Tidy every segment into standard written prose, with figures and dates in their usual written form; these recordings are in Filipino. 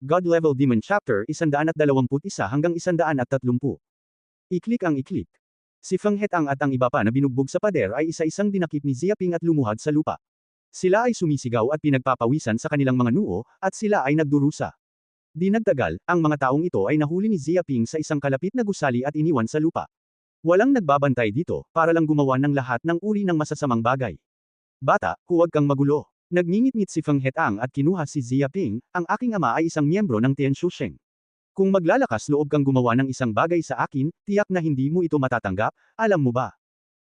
God Level Demon Chapter 121 hanggang 130. I-click ang i-click. Si Feng Hetang at ang iba pa na binugbog sa pader ay isa-isang dinakip ni Ziaping at lumuhad sa lupa. Sila ay sumisigaw at pinagpapawisan sa kanilang mga noo, at sila ay nagdurusa. Di nagtagal, ang mga taong ito ay nahuli ni Ziaping sa isang kalapit na gusali at iniwan sa lupa. Walang nagbabantay dito, para lang gumawa ng lahat ng uri ng masasamang bagay. Bata, huwag kang magulo. Nagngingit-ngit si Feng Hetang at kinuha si Ziaping, ang aking ama ay isang miyembro ng Tianshusheng. Kung maglalakas loob kang gumawa ng isang bagay sa akin, tiyak na hindi mo ito matatanggap, alam mo ba?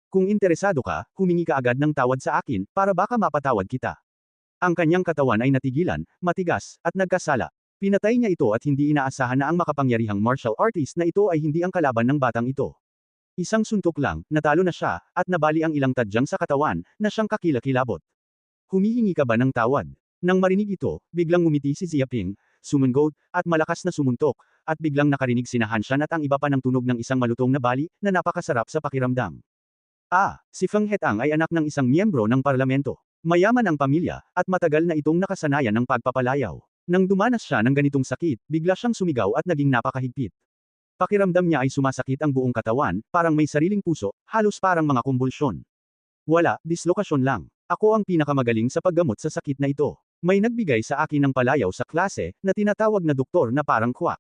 Kung interesado ka, humingi ka agad ng tawad sa akin, para baka mapatawad kita. Ang kanyang katawan ay natigilan, matigas, at nagkasala. Pinatay niya ito at hindi inaasahan na ang makapangyarihang martial artist na ito ay hindi ang kalaban ng batang ito. Isang suntok lang, natalo na siya, at nabali ang ilang tadyang sa katawan, na siyang kakilakilabot. Humihingi ka ba ng tawad? Nang marinig ito, biglang ngumiti si Ziaping, sumunggod, at malakas na sumuntok, at biglang nakarinig sina Hanshan at ang iba pa ng tunog ng isang malutong na bali, na napakasarap sa pakiramdam. Si Feng Hetang ay anak ng isang miyembro ng parlamento. Mayaman ang pamilya, at matagal na itong nakasanayan ng pagpapalayaw. Nang dumanas siya ng ganitong sakit, bigla siyang sumigaw at naging napakahigpit. Pakiramdam niya ay sumasakit ang buong katawan, parang may sariling puso, halos parang mga kumbulsyon. Wala, dislokasyon lang. Ako ang pinakamagaling sa paggamot sa sakit na ito. May nagbigay sa akin ng palayaw sa klase, na tinatawag na doktor na parang kwak.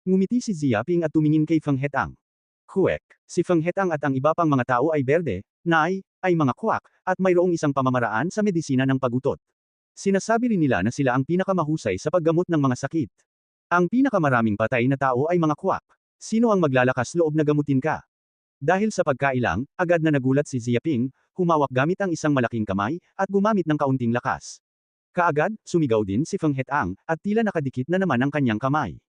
Ngumiti si Ziaping at tumingin kay Feng Hetang. Kwek, si Feng Hetang at ang iba pang mga tao ay berde, ay mga kwak, at mayroong isang pamamaraan sa medisina ng pagutot. Sinasabi rin nila na sila ang pinakamahusay sa paggamot ng mga sakit. Ang pinakamaraming patay na tao ay mga kwak. Sino ang maglalakas loob na gamutin ka? Dahil sa pagkailang, agad na nagulat si Ziaping, humawak gamit ang isang malaking kamay, at gumamit ng kaunting lakas. Kaagad, sumigaw din si Feng Hetang, at tila nakadikit na naman ang kanyang kamay.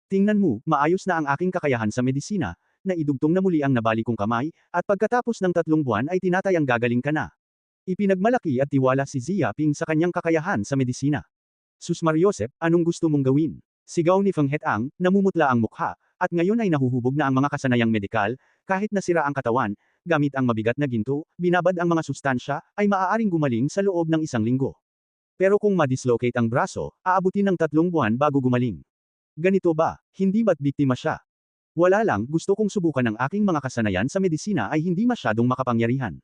Tingnan mo, maayos na ang aking kakayahan sa medisina, na idugtong na muli ang nabali kong kamay, at pagkatapos ng 3 buwan ay tinatayang gagaling ka na. Ipinagmalaki at tiwala si Ziaping sa kanyang kakayahan sa medisina. Sus Mariosep, anong gusto mong gawin? Sigaw ni Feng Hetang, namumutla ang mukha, at ngayon ay nahuhubog na ang mga kasanayang medikal, kahit nasira ang katawan, gamit ang mabigat na ginto, binabad ang mga sustansya, ay maaaring gumaling sa loob ng 1 linggo. Pero kung ma-dislocate ang braso, aabutin ng 3 buwan bago gumaling. Ganito ba, hindi ba't biktima siya? Wala lang, gusto kong subukan ng aking mga kasanayan sa medisina ay hindi masyadong makapangyarihan.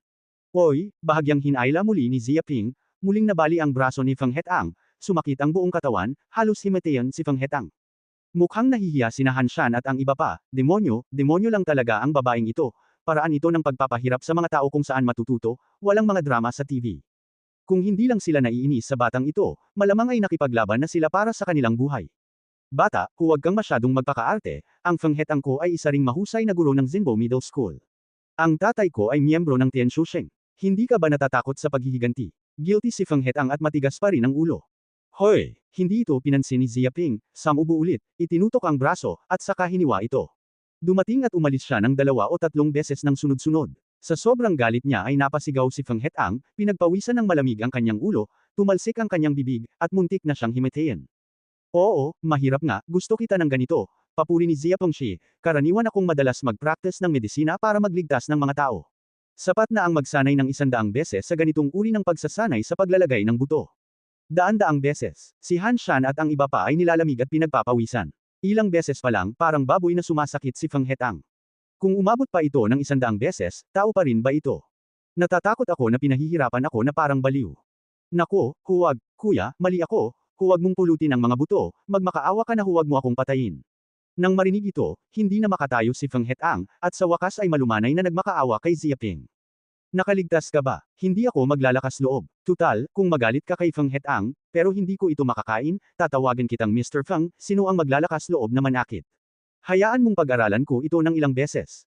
Oy, bahagyang hinayla muli ni Ziaping, muling nabali ang braso ni Feng Hetang, sumakit ang buong katawan, halos himatayan si Feng Hetang. Mukhang nahihiya sina Hanshan at ang iba pa, demonyo lang talaga ang babaeng ito, paraan ito ng pagpapahirap sa mga tao kung saan matututo, walang mga drama sa TV. Kung hindi lang sila naiinis sa batang ito, malamang ay nakipaglaban na sila para sa kanilang buhay. Bata, huwag kang masyadong magpakaarte, ang Feng Hetang ko ay isa ring mahusay na guro ng Zinbo Middle School. Ang tatay ko ay miyembro ng Tianshusheng. Hindi ka ba natatakot sa paghihiganti? Guilty si Feng Hetang at matigas pa rin ang ulo. Hoy! Hindi ito pinansin ni Ziaping, samubo ulit, itinutok ang braso, at saka hiniwa ito. Dumating at umalis siya ng 2 o 3 beses ng sunod-sunod. Sa sobrang galit niya ay napasigaw si Feng Hetang, pinagpawisan ng malamig ang kanyang ulo, tumalsik ang kanyang bibig, at muntik na siyang himatayin. Oo, mahirap nga, gusto kita ng ganito, papuri ni Ziaping Shi, karaniwan akong madalas mag-practice ng medisina para magligtas ng mga tao. Sapat na ang magsanay ng 100 beses sa ganitong uri ng pagsasanay sa paglalagay ng buto. Daan-daang beses, si Hanshan at ang iba pa ay nilalamig at pinagpapawisan. Ilang beses pa lang, parang baboy na sumasakit si Feng Hetang. Kung umabot pa ito ng 100 beses, tao pa rin ba ito? Natatakot ako na pinahihirapan ako na parang baliw. Nako, huwag, kuya, mali ako, huwag mong pulutin ang mga buto, magmakaawa ka na huwag mo akong patayin. Nang marinig ito, hindi na makatayo si Feng Hetang, at sa wakas ay malumanay na nagmakaawa kay Ziaping. Nakaligtas ka ba? Hindi ako maglalakas loob. Tutal, kung magalit ka kay Feng Hetang, pero hindi ko ito makakain, tatawagan kitang Mr. Feng, sino ang maglalakas loob na manakit? Hayaan mong pag-aralan ko ito ng ilang beses.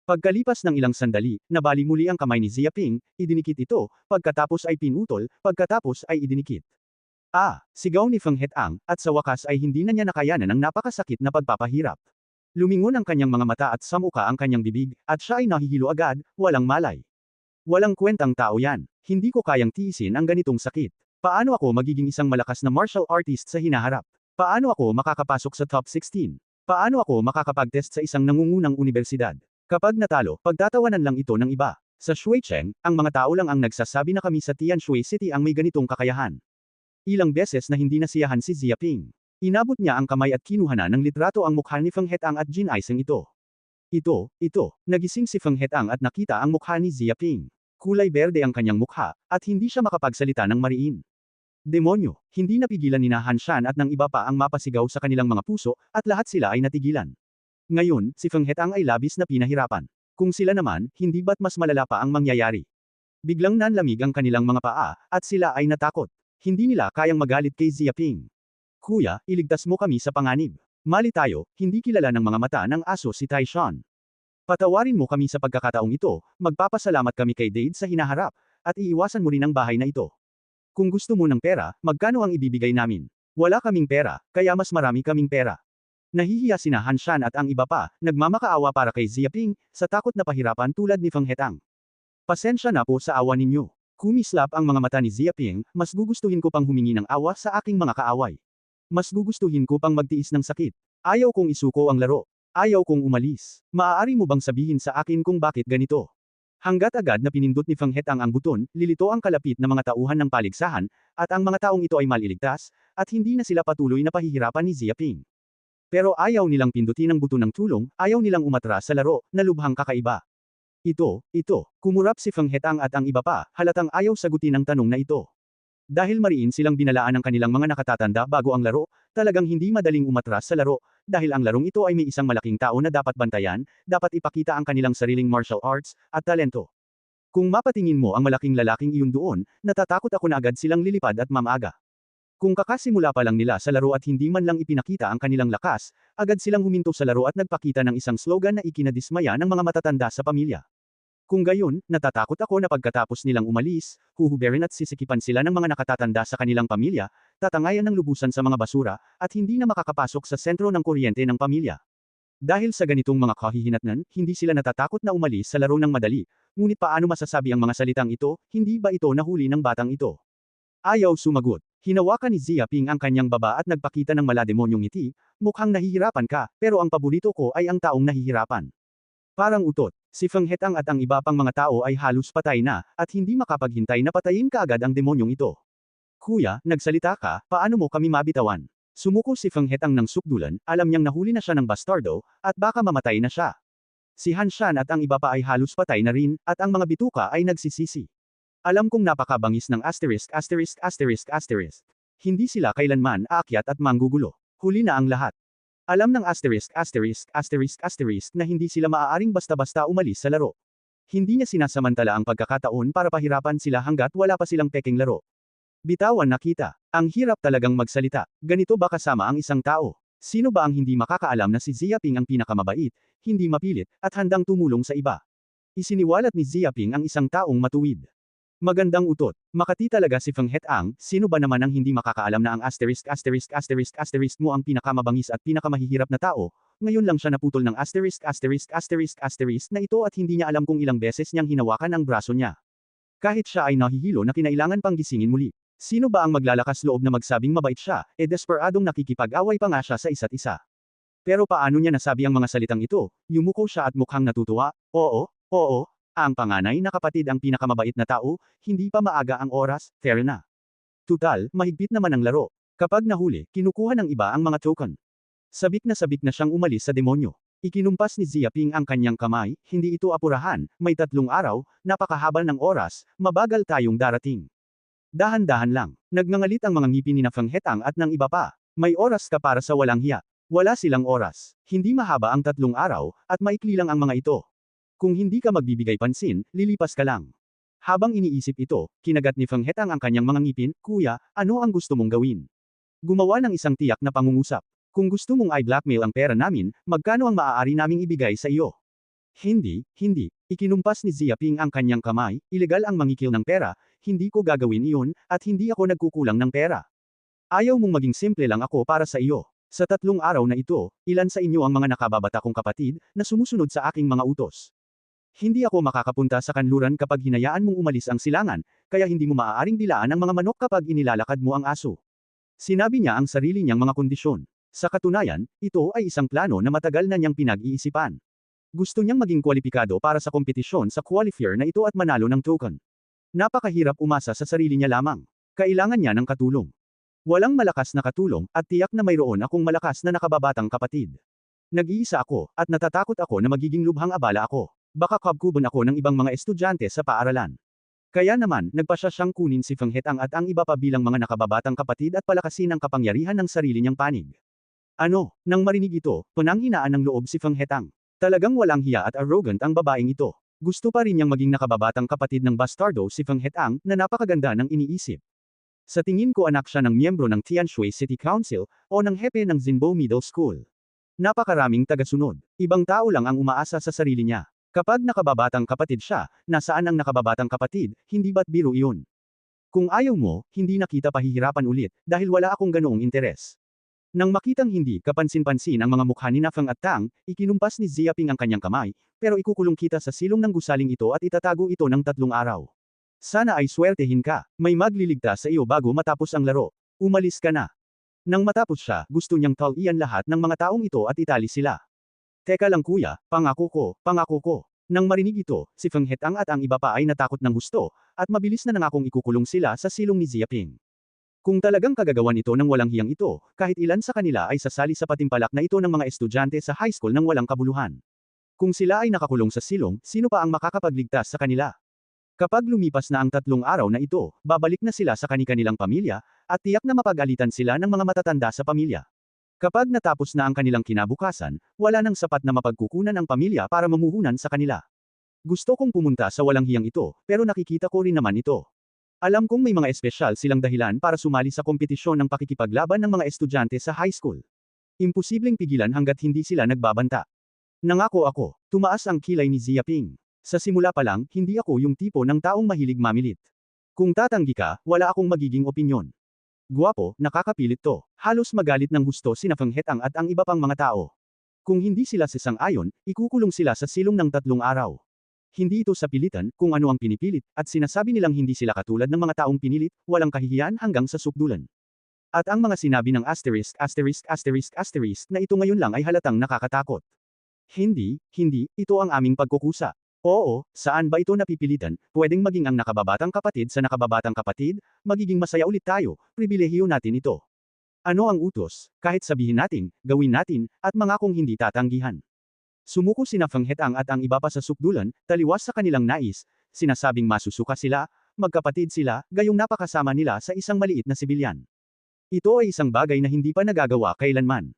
Pagkalipas ng ilang sandali, nabali muli ang kamay ni Ziaping, idinikit ito, pagkatapos ay pinutol, pagkatapos ay idinikit. Sigaw ni Feng Hetang, at sa wakas ay hindi na niya nakayanan ang napakasakit na pagpapahirap. Lumingon ang kanyang mga mata at samuka ang kanyang bibig, at siya ay nahihilo agad, walang malay. Walang kwentang tao yan. Hindi ko kayang tiisin ang ganitong sakit. Paano ako magiging isang malakas na martial artist sa hinaharap? Paano ako makakapasok sa top 16? Paano ako makakapag-test sa isang nangungunang universidad? Kapag natalo, pagtatawanan lang ito ng iba. Sa Shuicheng, ang mga tao lang ang nagsasabi na kami sa Tianshui City ang may ganitong kakayahan. Ilang beses na hindi nasiyahan si Ziaping. Inabot niya ang kamay at kinuha na ng litrato ang mukha ni Feng Hetang at Jin Aiseng ito. Ito, nagising si Feng Hetang at nakita ang mukha ni Xia Ping. Kulay berde ang kanyang mukha, at hindi siya makapagsalita ng mariin. Demonyo, hindi napigilan ni Han Shan at ng iba pa ang mapasigaw sa kanilang mga puso, at lahat sila ay natigilan. Ngayon, si Feng Hetang ay labis na pinahirapan. Kung sila naman, hindi ba't mas malala pa ang mangyayari? Biglang nanlamig ang kanilang mga paa, at sila ay natakot. Hindi nila kayang magalit kay Xia Ping. Kuya, iligtas mo kami sa panganib. Mali tayo, hindi kilala ng mga mata ng aso si Tai Shan. Patawarin mo kami sa pagkakataong ito, magpapasalamat kami kay Dade sa hinaharap, at iiwasan mo rin ang bahay na ito. Kung gusto mo ng pera, magkano ang ibibigay namin? Wala kaming pera, kaya mas marami kaming pera. Nahihiya sina Han Shan at ang iba pa, nagmamakaawa para kay Xia Ping, sa takot na pahirapan tulad ni Feng Hetang. Pasensya na po sa awa ninyo. Kumislap ang mga mata ni Xia Ping, mas gugustuhin ko pang humingi ng awa sa aking mga kaaway. Mas gugustuhin ko pang magtiis ng sakit. Ayaw kong isuko ang laro. Ayaw kong umalis. Maaari mo bang sabihin sa akin kung bakit ganito? Hanggat agad na pinindot ni Feng Hetang ang buton, lilito ang kalapit na mga tauhan ng paligsahan, at ang mga taong ito ay maliligtas, at hindi na sila patuloy na pahihirapan ni Xia Ping. Pero ayaw nilang pindutin ang buton ng tulong, ayaw nilang umatras sa laro, na lubhang kakaiba. Ito, kumurap si Feng Hetang at ang iba pa, halatang ayaw sagutin ang tanong na ito. Dahil mariin silang binalaan ng kanilang mga nakatatanda bago ang laro, talagang hindi madaling umatras sa laro, dahil ang larong ito ay may isang malaking tao na dapat bantayan, dapat ipakita ang kanilang sariling martial arts, at talento. Kung mapatingin mo ang malaking lalaking iyon doon, natatakot ako na agad silang lilipad at mamaga. Kung kakasimula pa lang nila sa laro at hindi man lang ipinakita ang kanilang lakas, agad silang huminto sa laro at nagpakita ng isang slogan na ikinadismaya ng mga matatanda sa pamilya. Kung gayon, natatakot ako na pagkatapos nilang umalis, huhuberin at sisikipan sila ng mga nakatatanda sa kanilang pamilya, tatangayan ng lubusan sa mga basura, at hindi na makakapasok sa sentro ng kuryente ng pamilya. Dahil sa ganitong mga kahihinatnan, hindi sila natatakot na umalis sa laro ng madali, ngunit paano masasabi ang mga salitang ito, hindi ba ito nahuli ng batang ito? Ayaw sumagot. Hinawakan ni Xia Ping ang kanyang baba at nagpakita ng malademonyong ngiti, mukhang nahihirapan ka, pero ang paborito ko ay ang taong nahihirapan. Parang utot, si Feng Hetang at ang iba pang mga tao ay halos patay na, at hindi makapaghintay na patayin kaagad ang demonyong ito. Kuya, nagsalita ka, paano mo kami mabitawan? Sumuko si Feng Hetang ng sukdulan, alam niyang nahuli na siya ng bastardo, at baka mamatay na siya. Si Han Shan at ang iba pa ay halos patay na rin, at ang mga bituka ay nagsisisi. Alam kong napakabangis ng asterisk. Hindi sila kailanman aakyat at manggugulo. Huli na ang lahat. Alam ng asterisk na hindi sila maaaring basta-basta umalis sa laro. Hindi niya sinasamantala ang pagkakataon para pahirapan sila hanggat wala pa silang peking laro. Bitawan na kita. Ang hirap talagang magsalita. Ganito ba kasama ang isang tao? Sino ba ang hindi makakaalam na si Xia Ping ang pinakamabait, hindi mapilit, at handang tumulong sa iba? Isiniwalat ni Xia Ping ang isang taong matuwid. Magandang utot. Makati talaga si Feng Hetang, sino ba naman ang hindi makakaalam na ang asterisk mo ang pinakamabangis at pinakamahihirap na tao, ngayon lang siya naputol ng asterisk na ito at hindi niya alam kung ilang beses niyang hinawakan ang braso niya. Kahit siya ay nahihilo na kinailangan pang gisingin muli. Sino ba ang maglalakas loob na magsabing mabait siya, desperadong nakikipag-away pa nga siya sa isa't isa. Pero paano niya nasabi ang mga salitang ito? Yumuko siya at mukhang natutuwa, oo. Ang panganay na kapatid ang pinakamabait na tao, hindi pa maaga ang oras, fair na. Tutal, mahigpit naman ang laro. Kapag nahuli, kinukuha ng iba ang mga token. Sabik na siyang umalis sa demonyo. Ikinumpas ni Xia Ping ang kanyang kamay, hindi ito apurahan, may 3 araw, napakahabal ng oras, mabagal tayong darating. Dahan-dahan lang, nagngangalit ang mga ngipin ni Feng Hetang at ng iba pa. May oras ka para sa walang hiya. Wala silang oras. Hindi mahaba ang 3 araw, at maikli lang ang mga ito. Kung hindi ka magbibigay pansin, lilipas ka lang. Habang iniisip ito, kinagat ni Feng Hetang ang kanyang mga ngipin, Kuya, ano ang gusto mong gawin? Gumawa ng isang tiyak na pangungusap. Kung gusto mong i-blackmail ang pera namin, magkano ang maaari naming ibigay sa iyo? Hindi. Ikinumpas ni Xia Ping ang kanyang kamay, ilegal ang mangikil ng pera, hindi ko gagawin iyon, at hindi ako nagkukulang ng pera. Ayaw mong maging simple lang ako para sa iyo. Sa 3 araw na ito, ilan sa inyo ang mga nakababata kong kapatid, na sumusunod sa aking mga utos? Hindi ako makakapunta sa kanluran kapag hinayaan mong umalis ang silangan, kaya hindi mo maaaring dilaan ang mga manok kapag inilalakad mo ang aso. Sinabi niya ang sarili niyang mga kondisyon. Sa katunayan, ito ay isang plano na matagal na niyang pinag-iisipan. Gusto niyang maging kwalipikado para sa kompetisyon sa qualifier na ito at manalo ng token. Napakahirap umasa sa sarili niya lamang. Kailangan niya ng katulong. Walang malakas na katulong, at tiyak na mayroon akong malakas na nakababatang kapatid. Nag-iisa ako, at natatakot ako na magiging lubhang abala ako. Baka kabkuban ako ng ibang mga estudyante sa paaralan. Kaya naman, nagpasya siyang kunin si Feng Hetang at ang iba pa bilang mga nakababatang kapatid at palakasin ang kapangyarihan ng sarili niyang panig. Ano, nang marinig ito, pananghinaan ng loob si Feng Hetang. Talagang walang hiya at arrogant ang babaeng ito. Gusto pa rin niyang maging nakababatang kapatid ng bastardo si Feng Hetang na napakaganda ng iniisip. Sa tingin ko anak siya ng miyembro ng Tianshui City Council, o ng hepe ng Zinbo Middle School. Napakaraming tagasunod. Ibang tao lang ang umaasa sa sarili niya. Kapag nakababatang kapatid siya, nasaan ang nakababatang kapatid, hindi ba't biro iyon? Kung ayaw mo, hindi na kita pahihirapan ulit, dahil wala akong ganoong interes. Nang makitang hindi kapansin-pansin ang mga mukha ni Nafeng at Tang, ikinumpas ni Ziaping ang kanyang kamay, pero ikukulong kita sa silong ng gusaling ito at itatago ito ng 3 araw. Sana ay swertehin ka, may magliligtas sa iyo bago matapos ang laro. Umalis ka na. Nang matapos siya, gusto niyang talian lahat ng mga taong ito at itali sila. Teka lang kuya, pangako ko. Nang marinig ito, si Feng Hetang at ang iba pa ay natakot ng husto, at mabilis na nangakong ikukulong sila sa silong ni Ziaping. Kung talagang kagagawan ito ng walang hiyang ito, kahit ilan sa kanila ay sasali sa patimpalak na ito ng mga estudyante sa high school ng walang kabuluhan. Kung sila ay nakakulong sa silong, sino pa ang makakapagligtas sa kanila? Kapag lumipas na ang 3 araw na ito, babalik na sila sa kani-kanilang pamilya, at tiyak na mapag-alitan sila ng mga matatanda sa pamilya. Kapag natapos na ang kanilang kinabukasan, wala nang sapat na mapagkukunan ang pamilya para mamuhunan sa kanila. Gusto kong pumunta sa walang hiyang ito, pero nakikita ko rin naman ito. Alam kong may mga espesyal silang dahilan para sumali sa kompetisyon ng pakikipaglaban ng mga estudyante sa high school. Imposibleng pigilan hanggat hindi sila nagbabanta. Nangako ako, tumaas ang kilay ni Ziaping. Sa simula pa lang, hindi ako yung tipo ng taong mahilig mamilit. Kung tatanggi ka, wala akong magiging opinyon. Guwapo, nakakapilit to. Halos magalit ng husto sina Feng Hetang at ang iba pang mga tao. Kung hindi sila sasang-ayon, ikukulong sila sa silong ng 3 araw. Hindi ito sa pilitan, kung ano ang pinipilit, at sinasabi nilang hindi sila katulad ng mga taong pinilit, walang kahihiyan hanggang sa sukdulan. At ang mga sinabi ng **** na ito ngayon lang ay halatang nakakatakot. Hindi, ito ang aming pagkukusa. Oo, saan ba ito napipilitan, pwedeng maging ang nakababatang kapatid sa nakababatang kapatid, magiging masaya ulit tayo, pribilehiyo natin ito. Ano ang utos, kahit sabihin natin, gawin natin, at mangakong hindi tatanggihan. Sumuko sina Feng Hetang at ang iba pa sa sukdulan, taliwas sa kanilang nais, sinasabing masusuka sila, magkapatid sila, gayong napakasama nila sa isang maliit na sibilyan. Ito ay isang bagay na hindi pa nagagawa kailanman.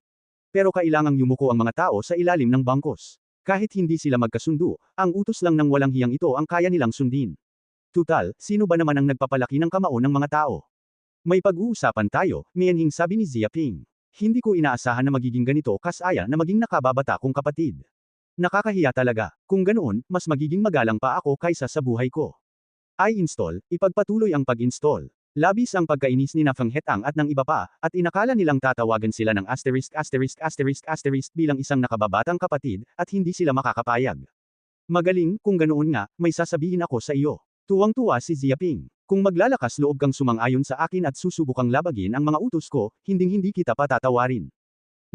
Pero kailangang yumuko ang mga tao sa ilalim ng bangkos. Kahit hindi sila magkasundo, ang utos lang ng walang hiyang ito ang kaya nilang sundin. Tutal, sino ba naman ang nagpapalaki ng kamao ng mga tao? May pag-uusapan tayo, miyanhing sabi ni Ziaping. Hindi ko inaasahan na magiging ganito kasaya na maging nakababata kong kapatid. Nakakahiya talaga. Kung ganoon, mas magiging magalang pa ako kaysa sa buhay ko. I-install, ipagpatuloy ang pag-install. Labis ang pagkainis ni Feng Hetang at ng iba pa, at inakala nilang tatawagan sila ng **** bilang isang nakababatang kapatid, at hindi sila makakapayag. Magaling, kung ganoon nga, may sasabihin ako sa iyo. Tuwang-tuwa si Ziaping. Kung maglalakas loob kang sumang-ayon sa akin at susubukang labagin ang mga utos ko, hinding-hindi kita patatawarin.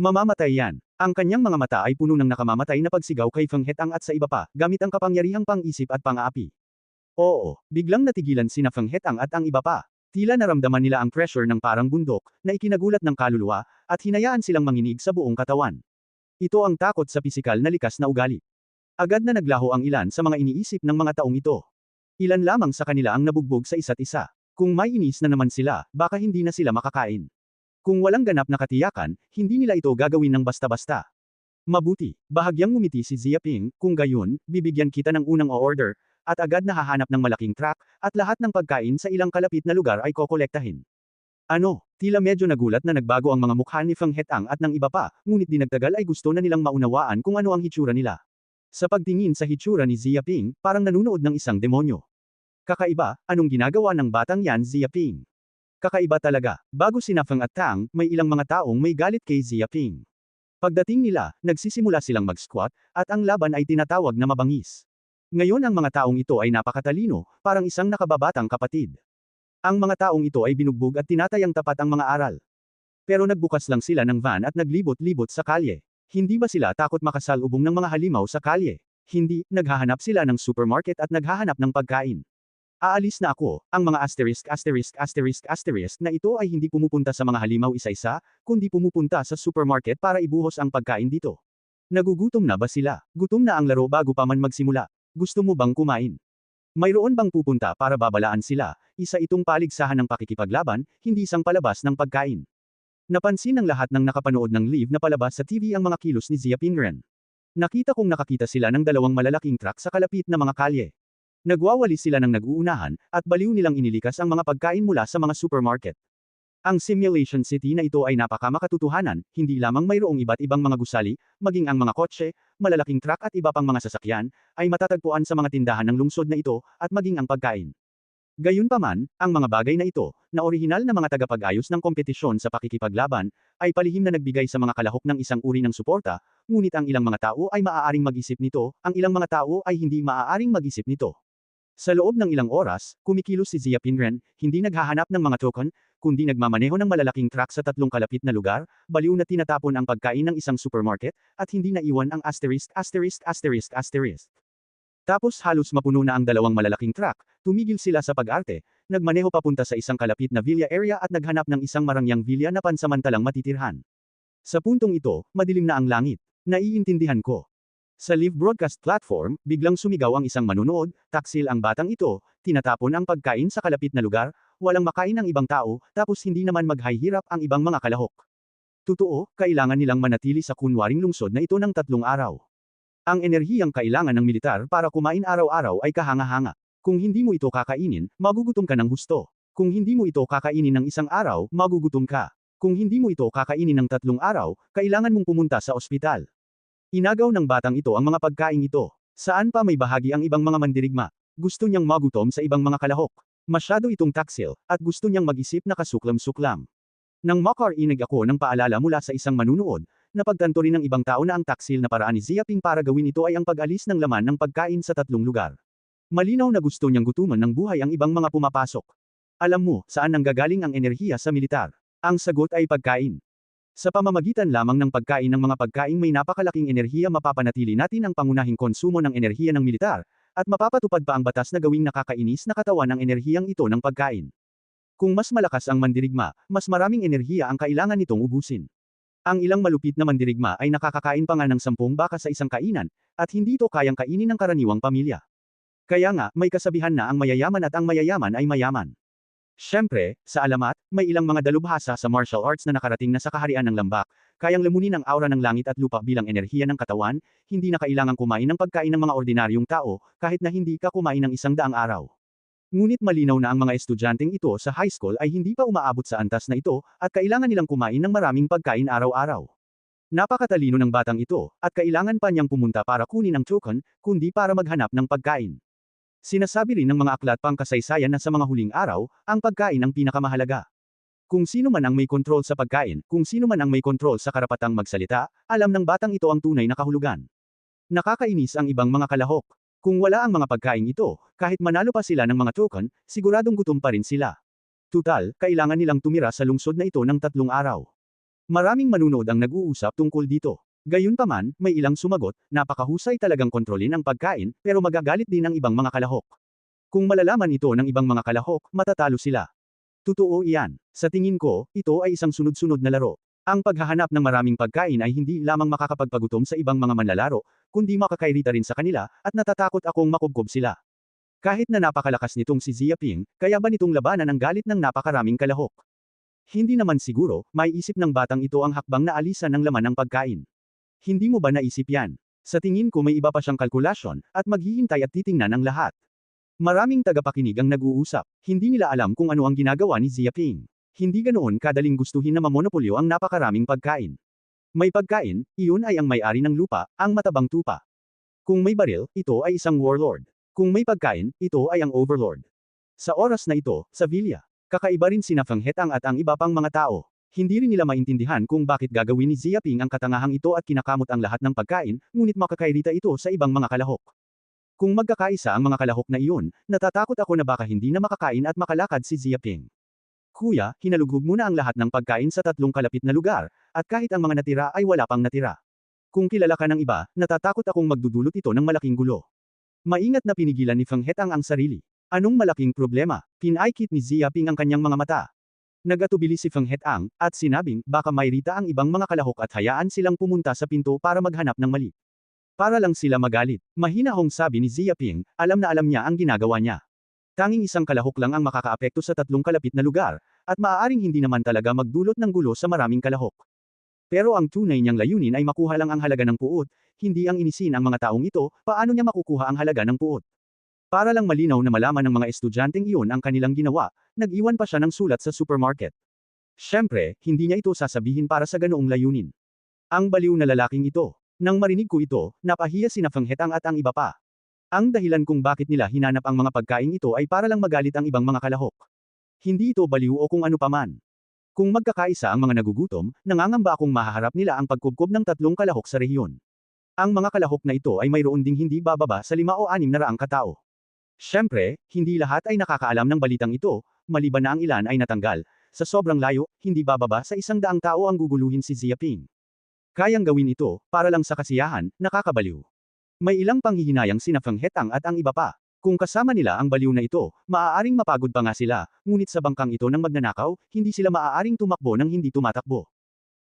Mamamatay yan. Ang kanyang mga mata ay puno ng nakamamatay na pagsigaw kay Feng Hetang at sa iba pa, gamit ang kapangyarihang pang-isip at pang-aapi. Oo, biglang natigilan sina Feng Hetang at ang iba pa. Tila naramdaman nila ang pressure ng parang bundok, na ikinagulat ng kaluluwa, at hinayaan silang manginig sa buong katawan. Ito ang takot sa pisikal na likas na ugali. Agad na naglaho ang ilan sa mga iniisip ng mga taong ito. Ilan lamang sa kanila ang nabugbog sa isa't isa. Kung may inis na naman sila, baka hindi na sila makakain. Kung walang ganap na katiyakan, hindi nila ito gagawin ng basta-basta. Mabuti, bahagyang ngumiti si Ziaping, kung gayon, bibigyan kita ng unang order, at agad na hahanap ng malaking truck, at lahat ng pagkain sa ilang kalapit na lugar ay kokolektahin. Ano, tila medyo nagulat na nagbago ang mga mukha ni Feng Hetang at ng iba pa, ngunit di nagtagal ay gusto na nilang maunawaan kung ano ang hitsura nila. Sa pagtingin sa hitsura ni Ziaping, parang nanunood ng isang demonyo. Kakaiba, anong ginagawa ng batang yan Ziaping? Kakaiba talaga, bago sina Feng at Tang, may ilang mga taong may galit kay Ziaping. Pagdating nila, nagsisimula silang mag-squat, at ang laban ay tinatawag na mabangis. Ngayon ang mga taong ito ay napakatalino, parang isang nakababatang kapatid. Ang mga taong ito ay binugbog at tinatayang tapat ang mga aral. Pero nagbukas lang sila ng van at naglibot-libot sa kalye. Hindi ba sila takot makasalubong ng mga halimaw sa kalye? Hindi, naghahanap sila ng supermarket at naghahanap ng pagkain. Aalis na ako, ang mga na ito ay hindi pumupunta sa mga halimaw isa-isa, kundi pumupunta sa supermarket para ibuhos ang pagkain dito. Nagugutom na ba sila? Gutom na ang laro bago pa man magsimula. Gusto mo bang kumain? Mayroon bang pupunta para babalaan sila? Isa itong paligsahan ng pakikipaglaban, hindi isang palabas ng pagkain. Napansin ng lahat ng nakapanood ng live na palabas sa TV ang mga kilos ni Zia Pingren. Nakita kong nakakita sila ng dalawang malalaking truck sa kalapit na mga kalye. Nagwawali sila ng nag-uunahan, at baliw nilang inilikas ang mga pagkain mula sa mga supermarket. Ang simulation city na ito ay napakamakatotohanan, hindi lamang mayroong iba't ibang mga gusali, maging ang mga kotse, malalaking truck at iba pang mga sasakyan, ay matatagpuan sa mga tindahan ng lungsod na ito, at maging ang pagkain. Gayunpaman, ang mga bagay na ito, na orihinal na mga tagapag-ayos ng kompetisyon sa pakikipaglaban, ay palihim na nagbigay sa mga kalahok ng isang uri ng suporta, ngunit ang ilang mga tao ay maaaring mag-isip nito, ang ilang mga tao ay hindi maaaring mag-isip nito. Sa loob ng ilang oras, kumikilos si Zia Pingren, hindi naghahanap ng mga token, kundi nagmamaneho ng malalaking truck sa tatlong kalapit na lugar, baliw na tinatapon ang pagkain ng isang supermarket, at hindi naiwan ang asterisk. Tapos halos mapuno na ang dalawang malalaking truck, tumigil sila sa pag-arte, nagmaneho papunta sa isang kalapit na villa area at naghanap ng isang marangyang villa na pansamantalang matitirhan. Sa puntong ito, madilim na ang langit. Naiintindihan ko. Sa live broadcast platform, biglang sumigaw ang isang manunood, taksil ang batang ito, tinatapon ang pagkain sa kalapit na lugar, walang makain ng ibang tao, tapos hindi naman maghihirap ang ibang mga kalahok. Totoo, kailangan nilang manatili sa kunwaring lungsod na ito ng 3 araw. Ang enerhiyang kailangan ng militar para kumain araw-araw ay kahanga-hanga. Kung hindi mo ito kakainin, magugutom ka ng husto. Kung hindi mo ito kakainin ng 1 araw, magugutom ka. Kung hindi mo ito kakainin ng 3 araw, kailangan mong pumunta sa ospital. Inagaw ng batang ito ang mga pagkain ito. Saan pa may bahagi ang ibang mga mandirigma? Gusto niyang magutom sa ibang mga kalahok. Masyado itong taksil, at gusto niyang mag-isip na kasuklam-suklam. Nang makarinig ako ng paalala mula sa isang manunood, napagtanto rin ng ibang tao na ang taksil na paraan ni Zia Ping para gawin ito ay ang pag-alis ng laman ng pagkain sa 3 lugar. Malinaw na gusto niyang gutuman ng buhay ang ibang mga pumapasok. Alam mo, saan nanggagaling ang enerhiya sa militar? Ang sagot ay pagkain. Sa pamamagitan lamang ng pagkain ng mga pagkaing may napakalaking enerhiya mapapanatili natin ang pangunahing konsumo ng enerhiya ng militar, at mapapatupad pa ang batas na gawing nakakainis na katawan ang enerhiyang ito ng pagkain. Kung mas malakas ang mandirigma, mas maraming enerhiya ang kailangan nitong ubusin. Ang ilang malupit na mandirigma ay nakakakain pa nga ng 10 baka sa isang kainan, at hindi ito kayang kainin ng karaniwang pamilya. Kaya nga, may kasabihan na ang mayayaman at ang mayayaman ay mayaman. Siyempre, sa alamat, may ilang mga dalubhasa sa martial arts na nakarating na sa kaharian ng lambak, kayang lamunin ang aura ng langit at lupa bilang enerhiya ng katawan, hindi na kailangang kumain ng pagkain ng mga ordinaryong tao, kahit na hindi ka kumain ng 100 araw. Ngunit malinaw na ang mga estudyanteng ito sa high school ay hindi pa umaabot sa antas na ito, at kailangan nilang kumain ng maraming pagkain araw-araw. Napakatalino ng batang ito, at kailangan pa niyang pumunta para kunin ang token, kundi para maghanap ng pagkain. Sinasabi rin ng mga aklat pangkasaysayan na sa mga huling araw, ang pagkain ang pinakamahalaga. Kung sino man ang may kontrol sa pagkain, kung sino man ang may kontrol sa karapatang magsalita, alam ng batang ito ang tunay na kahulugan. Nakakainis ang ibang mga kalahok. Kung wala ang mga pagkain ito, kahit manalo pa sila ng mga token, siguradong gutom pa rin sila. Tutal, kailangan nilang tumira sa lungsod na ito ng 3 araw. Maraming manunood ang nag-uusap tungkol dito. Gayunpaman, may ilang sumagot, napakahusay talagang kontrolin ang pagkain, pero magagalit din ang ibang mga kalahok. Kung malalaman ito ng ibang mga kalahok, matatalo sila. Totoo iyan. Sa tingin ko, ito ay isang sunod-sunod na laro. Ang paghahanap ng maraming pagkain ay hindi lamang makakapagpagutom sa ibang mga manlalaro, kundi makakairita rin sa kanila, at natatakot akong makubkob sila. Kahit na napakalakas nitong si Zia Ping, kaya ba nitong labanan ang galit ng napakaraming kalahok? Hindi naman siguro, maiisip ng batang ito ang hakbang na alisan ng laman ng pagkain. Hindi mo ba naisip yan? Sa tingin ko may iba pa siyang kalkulasyon, at maghihintay at titingnan ang lahat. Maraming tagapakinig ang nag-uusap, hindi nila alam kung ano ang ginagawa ni Zia Ping. Hindi ganoon kadaling gustuhin na mamonopolyo ang napakaraming pagkain. May pagkain, iyon ay ang may-ari ng lupa, ang matabang tupa. Kung may baril, ito ay isang warlord. Kung may pagkain, ito ay ang overlord. Sa oras na ito, sa villa, kakaiba rin sina Feng Hetang at ang iba pang mga tao. Hindi rin nila maintindihan kung bakit gagawin ni Zia Ping ang katangahang ito at kinakamot ang lahat ng pagkain, ngunit makakairita ito sa ibang mga kalahok. Kung magkakaisa ang mga kalahok na iyon, natatakot ako na baka hindi na makakain at makalakad si Zia Ping. Kuya, hinalugog mo na ang lahat ng pagkain sa 3 kalapit na lugar, at kahit ang mga natira ay wala pang natira. Kung kilala ka ng iba, natatakot akong magdudulot ito ng malaking gulo. Maingat na pinigilan ni Feng Hetang ang sarili. Anong malaking problema? Pinaikit ni Ziaping ang kanyang mga mata. Nagatubili si Feng Hetang, at sinabing, baka mairita ang ibang mga kalahok at hayaan silang pumunta sa pinto para maghanap ng mali. Para lang sila magalit. Mahinahong sabi ni Ziaping, alam na alam niya ang ginagawa niya. Tanging isang kalahok lang ang makakaapekto sa tatlong kalapit na lugar, at maaaring hindi naman talaga magdulot ng gulo sa maraming kalahok. Pero ang tunay niyang layunin ay makuha lang ang halaga ng puot, hindi ang inisin ang mga taong ito, paano niya makukuha ang halaga ng puot. Para lang malinaw na malaman ng mga estudyanteng iyon ang kanilang ginawa, nag-iwan pa siya ng sulat sa supermarket. Siyempre, hindi niya ito sasabihin para sa ganoong layunin. Ang baliw na lalaking ito. Nang marinig ko ito, napahiya sina Feng Hetang at ang iba pa. Ang dahilan kung bakit nila hinanap ang mga pagkain ito ay para lang magalit ang ibang mga kalahok. Hindi ito baliw o kung ano paman. Kung magkakaisa ang mga nagugutom, nangangamba akong mahaharap nila ang pagkubkob ng tatlong kalahok sa rehiyon. Ang mga kalahok na ito ay mayroon ding hindi bababa sa 5 o 6 na raang katao. Siyempre, hindi lahat ay nakakaalam ng balitang ito, maliban na ang ilan ay natanggal. Sa sobrang layo, hindi bababa sa 100 tao ang guguluhin si Ziaping. Kayang gawin ito, para lang sa kasiyahan, nakakabaliw. May ilang panghihinayang sina Feng Hetang at ang iba pa. Kung kasama nila ang baliw na ito, maaaring mapagod pa nga sila, ngunit sa bangkang ito ng magnanakaw, hindi sila maaaring tumakbo nang hindi tumatakbo.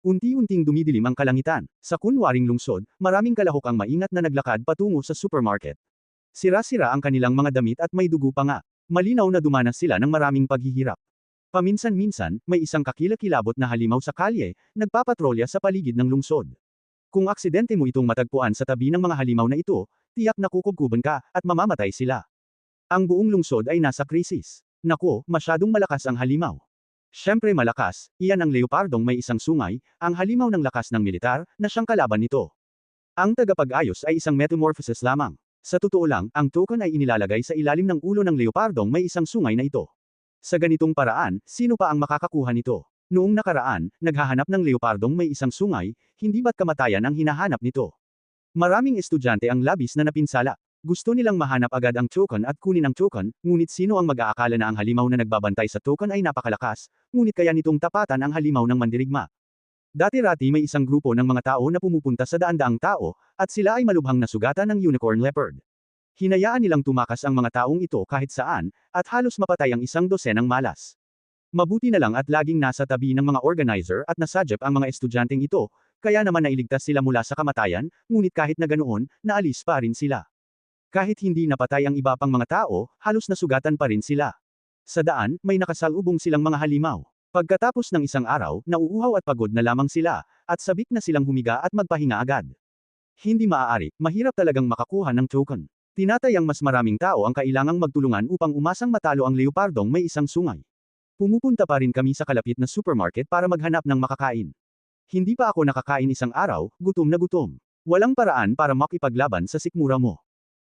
Unti-unting dumidilim ang kalangitan. Sa kunwaring lungsod, maraming kalahok ang maingat na naglakad patungo sa supermarket. Sira-sira ang kanilang mga damit at may dugo pa nga. Malinaw na dumanas sila ng maraming paghihirap. Paminsan-minsan, may isang kakilakilabot na halimaw sa kalye, nagpapatrolya sa paligid ng lungsod. Kung aksidente mo itong matagpuan sa tabi ng mga halimaw na ito, tiyak na kukubkuban ka, at mamamatay sila. Ang buong lungsod ay nasa krisis. Nako, masyadong malakas ang halimaw. Siyempre malakas, iyan ang leopardong may isang sungay, ang halimaw ng lakas ng militar, na siyang kalaban nito. Ang tagapag-ayos ay isang metamorphosis lamang. Sa totoo lang, ang token ay inilalagay sa ilalim ng ulo ng leopardong may isang sungay na ito. Sa ganitong paraan, sino pa ang makakakuha nito? Noong nakaraan, naghahanap ng leopardong may isang sungay, hindi ba't kamatayan ang hinahanap nito? Maraming estudyante ang labis na napinsala. Gusto nilang mahanap agad ang token at kunin ang token, ngunit sino ang mag-aakala na ang halimaw na nagbabantay sa token ay napakalakas, ngunit kaya nitong tapatan ang halimaw ng mandirigma. Dati-rati may isang grupo ng mga tao na pumupunta sa daan-daang tao, at sila ay malubhang nasugatan ng unicorn leopard. Hinayaan nilang tumakas ang mga taong ito kahit saan, at halos mapatay ang 100 ng malas. Mabuti na lang at laging nasa tabi ng mga organizer at nasadyep ang mga estudyanteng ito, kaya naman nailigtas sila mula sa kamatayan, ngunit kahit na ganoon, naalis pa rin sila. Kahit hindi napatay ang iba pang mga tao, halos nasugatan pa rin sila. Sa daan, may nakasalubong silang mga halimaw. Pagkatapos ng isang araw, nauuhaw at pagod na lamang sila, at sabik na silang humiga at magpahinga agad. Hindi maaari, mahirap talagang makakuha ng token. Tinatayang mas maraming tao ang kailangang magtulungan upang umasang matalo ang leopardong may isang sungay. Pumupunta pa rin kami sa kalapit na supermarket para maghanap ng makakain. Hindi pa ako nakakain isang araw, gutom na gutom. Walang paraan para makipaglaban sa sikmura mo.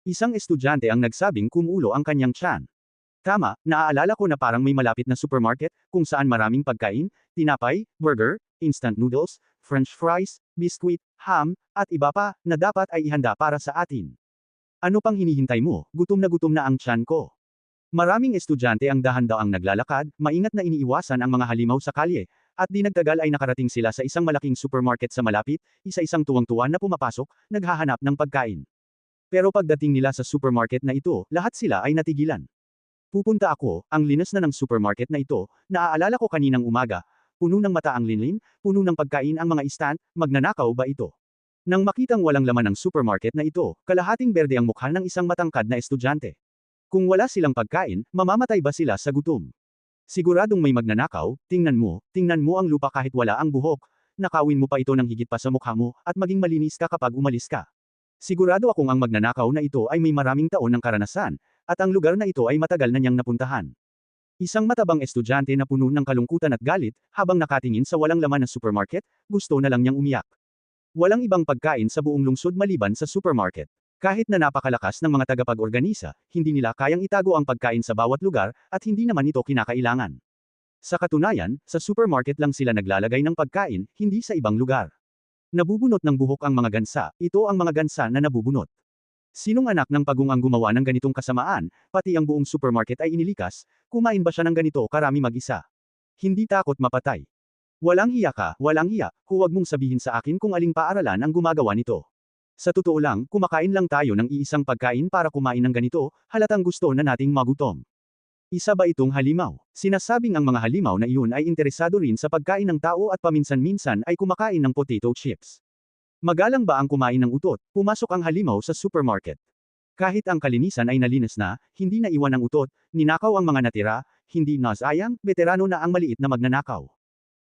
Isang estudyante ang nagsabing kumulo ang kanyang tiyan. Tama, naaalala ko na parang may malapit na supermarket, kung saan maraming pagkain, tinapay, burger, instant noodles, french fries, biskwit, ham, at iba pa, na dapat ay ihanda para sa atin. Ano pang hinihintay mo? Gutom na ang tiyan ko. Maraming estudyante ang dahan-daang naglalakad, maingat na iniiwasan ang mga halimaw sa kalye, at di nagtagal ay nakarating sila sa isang malaking supermarket sa malapit, isa-isang tuwang-tuwa na pumapasok, naghahanap ng pagkain. Pero pagdating nila sa supermarket na ito, lahat sila ay natigilan. Pupunta ako, ang linas na ng supermarket na ito, naaalala ko kaninang umaga, puno ng mata ang linlin, puno ng pagkain ang mga stand, magnanakaw ba ito? Nang makitang walang laman ang supermarket na ito, kalahating berde ang mukha ng isang matangkad na estudyante. Kung wala silang pagkain, mamamatay ba sila sa gutom? Siguradong may magnanakaw, tingnan mo ang lupa kahit wala ang buhok, nakawin mo pa ito ng higit pa sa mukha mo, at maging malinis ka kapag umalis ka. Sigurado akong ang magnanakaw na ito ay may maraming taon ng karanasan, at ang lugar na ito ay matagal na niyang napuntahan. Isang matabang estudyante na puno ng kalungkutan at galit, habang nakatingin sa walang laman na supermarket, gusto na lang niyang umiyak. Walang ibang pagkain sa buong lungsod maliban sa supermarket. Kahit na napakalakas ng mga tagapag-organisa, hindi nila kayang itago ang pagkain sa bawat lugar, at hindi naman ito kinakailangan. Sa katunayan, sa supermarket lang sila naglalagay ng pagkain, hindi sa ibang lugar. Nabubunot ng buhok ang mga gansa, ito ang mga gansa na nabubunot. Sinong anak ng pagong ang gumawa ng ganitong kasamaan, pati ang buong supermarket ay inilikas, kumain ba siya ng ganito karami mag-isa? Hindi takot mapatay. Walang hiya ka, walang hiya, huwag mong sabihin sa akin kung aling paaralan ang gumagawa nito. Sa totoo lang, kumakain lang tayo ng iisang pagkain para kumain ng ganito, halatang gusto na nating magutom. Isa ba itong halimaw? Sinasabing ang mga halimaw na iyon ay interesado rin sa pagkain ng tao at paminsan-minsan ay kumakain ng potato chips. Magalang ba ang kumain ng utot? Pumasok ang halimaw sa supermarket. Kahit ang kalinisan ay nalinis na, hindi na iwan ang utot, ninakaw ang mga natira, hindi nasayang, veterano na ang maliit na magnanakaw.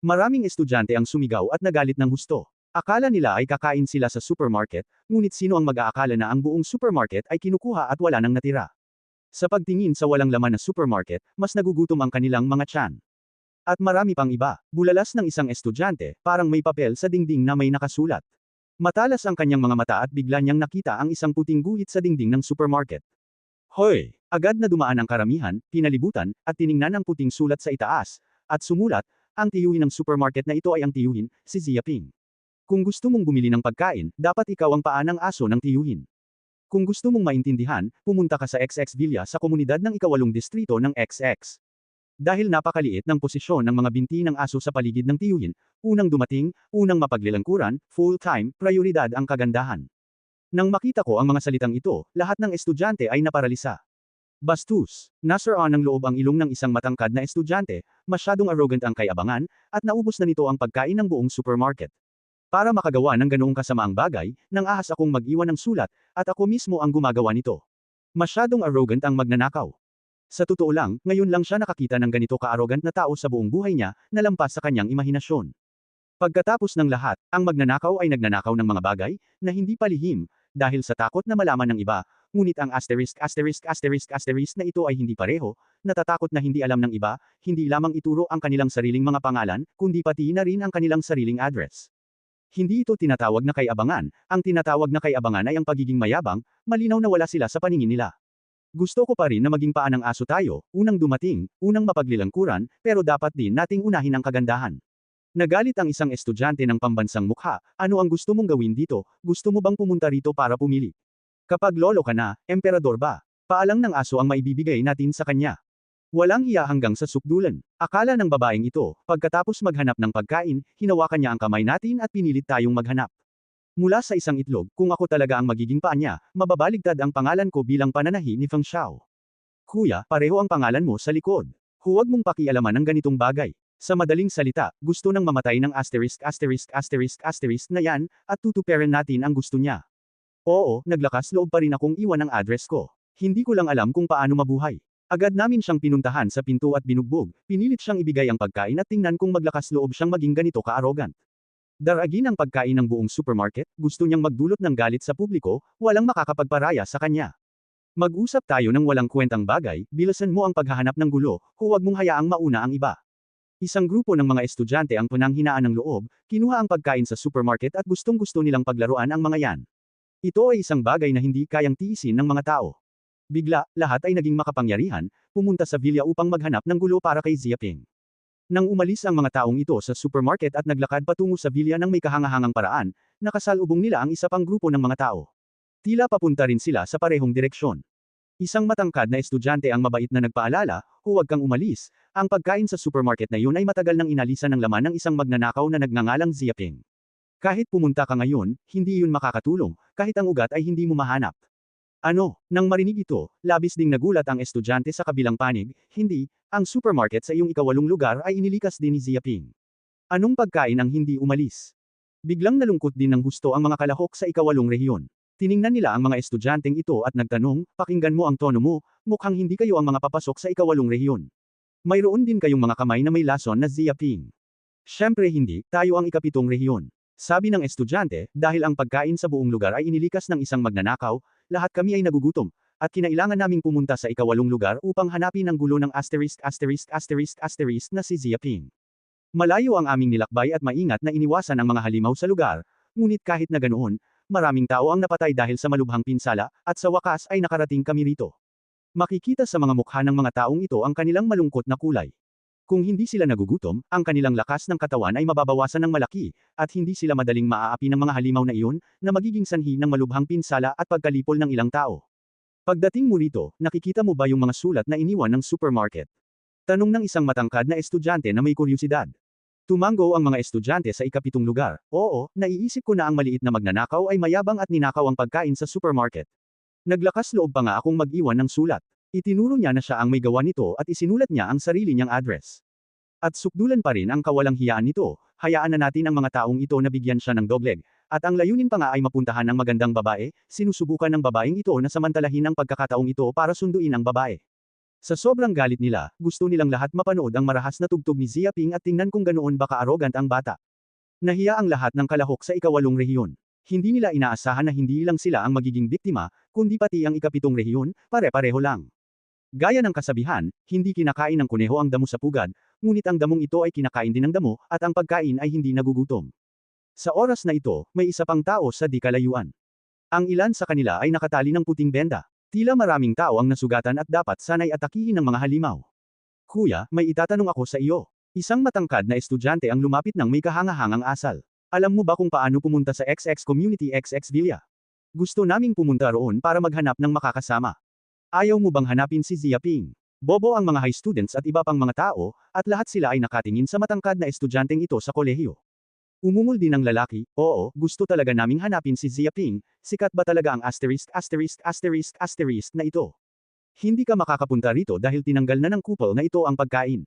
Maraming estudyante ang sumigaw at nagalit ng husto. Akala nila ay kakain sila sa supermarket, ngunit sino ang mag-aakala na ang buong supermarket ay kinukuha at wala nang natira. Sa pagtingin sa walang laman na supermarket, mas nagugutom ang kanilang mga tiyan. At marami pang iba, bulalas ng isang estudyante, parang may papel sa dingding na may nakasulat. Matalas ang kanyang mga mata at bigla niyang nakita ang isang puting guhit sa dingding ng supermarket. Hoy! Agad na dumaan ang karamihan, pinalibutan, at tiningnan ang puting sulat sa itaas, at sumulat, ang tiyuhin ng supermarket na ito ay ang tiyuhin, si Zia Ping. Kung gusto mong bumili ng pagkain, dapat ikaw ang paa ng aso ng tiyuhin. Kung gusto mong maintindihan, pumunta ka sa XX Villa sa komunidad ng ika-8 distrito ng XX. Dahil napakaliit ng posisyon ng mga binti ng aso sa paligid ng tiyuhin, unang dumating, unang mapaglilangkuran, full-time, prioridad ang kagandahan. Nang makita ko ang mga salitang ito, lahat ng estudyante ay naparalisa. Bastos, nasara ng loob ang ilong ng isang matangkad na estudyante, masyadong arrogant ang kay-abangan, at naubos na nito ang pagkain ng buong supermarket. Para makagawa ng ganoong kasamaang bagay, nang ahas akong mag-iwan ng sulat, at ako mismo ang gumagawa nito. Masyadong arrogant ang magnanakaw. Sa totoo lang, ngayon lang siya nakakita ng ganito ka-arrogant na tao sa buong buhay niya, na lampas sa kanyang imahinasyon. Pagkatapos ng lahat, ang magnanakaw ay nagnanakaw ng mga bagay, na hindi palihim, dahil sa takot na malaman ng iba, ngunit ang asterisk na ito ay hindi pareho, natatakot na hindi alam ng iba, hindi lamang ituro ang kanilang sariling mga pangalan, kundi pati na rin ang kanilang sariling address. Hindi ito tinatawag na kay-abangan, ang tinatawag na kay-abangan ay ang pagiging mayabang, malinaw na wala sila sa paningin nila. Gusto ko pa rin na maging paa ng aso tayo, unang dumating, unang mapaglilangkuran, pero dapat din nating unahin ang kagandahan. Nagalit ang isang estudyante ng pambansang mukha, ano ang gusto mong gawin dito, gusto mo bang pumunta rito para pumili? Kapag lolo ka na, emperador ba? Paalang ng aso ang maibibigay natin sa kanya. Walang hiya hanggang sa sukdulan. Akala ng babaeng ito, pagkatapos maghanap ng pagkain, hinawakan niya ang kamay natin at pinilit tayong maghanap. Mula sa isang itlog, kung ako talaga ang magiging paa niya, mababaligtad ang pangalan ko bilang pananahi ni Feng Xiao. Kuya, pareho ang pangalan mo sa likod. Huwag mong pakialaman ng ganitong bagay. Sa madaling salita, gusto nang mamatay ng asterisk na yan, at tutuperan natin ang gusto niya. Oo, naglakas loob pa rin akong iwan ang address ko. Hindi ko lang alam kung paano mabuhay. Agad namin siyang pinuntahan sa pinto at binugbog, pinilit siyang ibigay ang pagkain at tingnan kung maglakas loob siyang maging ganito ka-arrogant. Daragin ang pagkain ng buong supermarket, gusto niyang magdulot ng galit sa publiko, walang makakapagparaya sa kanya. Mag-usap tayo ng walang kwentang bagay, bilasan mo ang paghahanap ng gulo, huwag mong hayaang mauna ang iba. Isang grupo ng mga estudyante ang pananghinaan ng loob, kinuha ang pagkain sa supermarket at gustong-gusto nilang paglaruan ang mga yan. Ito ay isang bagay na hindi kayang tiisin ng mga tao. Bigla, lahat ay naging makapangyarihan, pumunta sa Villa upang maghanap ng gulo para kay Zia Ping. Nang umalis ang mga taong ito sa supermarket at naglakad patungo sa Villa ng may kahangahangang paraan, nakasalubong nila ang isa pang grupo ng mga tao. Tila papunta rin sila sa parehong direksyon. Isang matangkad na estudyante ang mabait na nagpaalala, huwag kang umalis, ang pagkain sa supermarket na yun ay matagal nang inalisan ng laman ng isang magnanakaw na nagngangalang Zia Ping. Kahit pumunta ka ngayon, hindi yun makakatulong, kahit ang ugat ay hindi mo mahanap. Ano? Nang marinig ito, labis ding nagulat ang estudyante sa kabilang panig, hindi, ang supermarket sa iyong ika-8 lugar ay inilikas din ni Zia Ping. Anong pagkain ang hindi umalis? Biglang nalungkot din ng husto ang mga kalahok sa ika-8 rehiyon. Tiningnan nila ang mga estudyanteng ito at nagtanong, pakinggan mo ang tono mo, mukhang hindi kayo ang mga papasok sa ika-8 rehiyon. Mayroon din kayong mga kamay na may lason na Zia Ping. Siyempre hindi, tayo ang ika-7 rehiyon. Sabi ng estudyante, dahil ang pagkain sa buong lugar ay inilikas ng isang magnanakaw, lahat kami ay nagugutom, at kinailangan naming pumunta sa ika-8 lugar upang hanapin ang gulo ng asterisk na si Zia Ping. Malayo ang aming nilakbay at maingat na iniwasan ang mga halimaw sa lugar, ngunit kahit na ganoon, maraming tao ang napatay dahil sa malubhang pinsala, at sa wakas ay nakarating kami rito. Makikita sa mga mukha ng mga taong ito ang kanilang malungkot na kulay. Kung hindi sila nagugutom, ang kanilang lakas ng katawan ay mababawasan ng malaki, at hindi sila madaling maaapi ng mga halimaw na iyon, na magiging sanhi ng malubhang pinsala at pagkalipol ng ilang tao. Pagdating mo rito, nakikita mo ba yung mga sulat na iniwan ng supermarket? Tanong ng isang matangkad na estudyante na may kuryusidad. Tumango ang mga estudyante sa ikapitong lugar. Oo, naiisip ko na ang maliit na magnanakaw ay mayabang at ninakaw ang pagkain sa supermarket. Naglakas loob pa nga akong mag-iwan ng sulat. Itinuro niya na siya ang may gawa nito at isinulat niya ang sarili niyang address. At sukdulan pa rin ang kawalang hiyaan nito, hayaan na natin ang mga taong ito na bigyan siya ng dogleg. At ang layunin pa nga ay mapuntahan ng magandang babae, sinusubukan ng babaeng ito na samantalahin ang pagkakataong ito para sunduin ang babae. Sa sobrang galit nila, gusto nilang lahat mapanood ang marahas na tugtog ni Zia Ping at tingnan kung ganoon ba ka-arrogant ang bata. Nahiya ang lahat ng kalahok sa ikawalong rehiyon. Hindi nila inaasahan na hindi lang sila ang magiging biktima, kundi pati ang ikapitong rehiyon, pare-pareho lang. Gaya ng kasabihan, hindi kinakain ng kuneho ang damo sa pugad, ngunit ang damong ito ay kinakain din ng damo, at ang pagkain ay hindi nagugutom. Sa oras na ito, may isa pang tao sa di kalayuan. Ang ilan sa kanila ay nakatali ng puting benda. Tila maraming tao ang nasugatan at dapat sanay atakihin ng mga halimaw. Kuya, may itatanong ako sa iyo. Isang matangkad na estudyante ang lumapit ng may kahangahangang asal. Alam mo ba kung paano pumunta sa XX Community XX Villa? Gusto naming pumunta roon para maghanap ng makakasama. Ayaw mo bang hanapin si Zia Ping? Bobo ang mga high students at iba pang mga tao, at lahat sila ay nakatingin sa matangkad na estudyanteng ito sa kolehiyo. Umungol din ang lalaki, oo, gusto talaga naming hanapin si Zia Ping, sikat ba talaga ang **** na ito? Hindi ka makakapunta rito dahil tinanggal na ng couple na ito ang pagkain.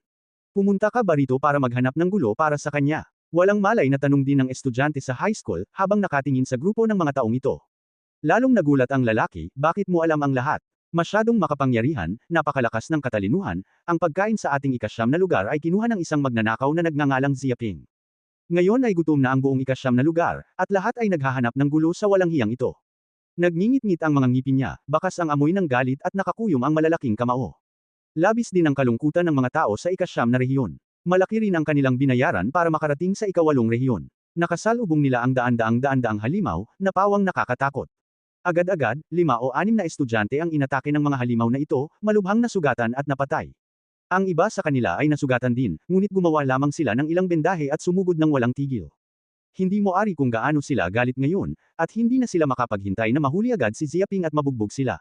Pumunta ka ba rito para maghanap ng gulo para sa kanya? Walang malay na tanong din ng estudyante sa high school habang nakatingin sa grupo ng mga taong ito. Lalong nagulat ang lalaki, bakit mo alam ang lahat? Masyadong makapangyarihan, napakalakas ng katalinuhan, ang pagkain sa ating ikasyam na lugar ay kinuha ng isang magnanakaw na nagngangalang Zia Ping. Ngayon ay gutom na ang buong ikasyam na lugar, at lahat ay naghahanap ng gulo sa walang hiyang ito. Nagngingit-ngit ang mga ngipin niya, bakas ang amoy ng galit at nakakuyom ang malalaking kamao. Labis din ang kalungkutan ng mga tao sa ikasyam na rehiyon. Malaki rin ang kanilang binayaran para makarating sa ikawalong rehiyon. Nakasalubong nila ang daan-daang halimaw, na pawang nakakatakot. Agad-agad, 5 o 6 na estudyante ang inatake ng mga halimaw na ito, malubhang nasugatan at napatay. Ang iba sa kanila ay nasugatan din, ngunit gumawa lamang sila ng ilang bendahe at sumugod ng walang tigil. Hindi mo ari kung gaano sila galit ngayon, at hindi na sila makapaghintay na mahuli agad si Zia Ping at mabugbog sila.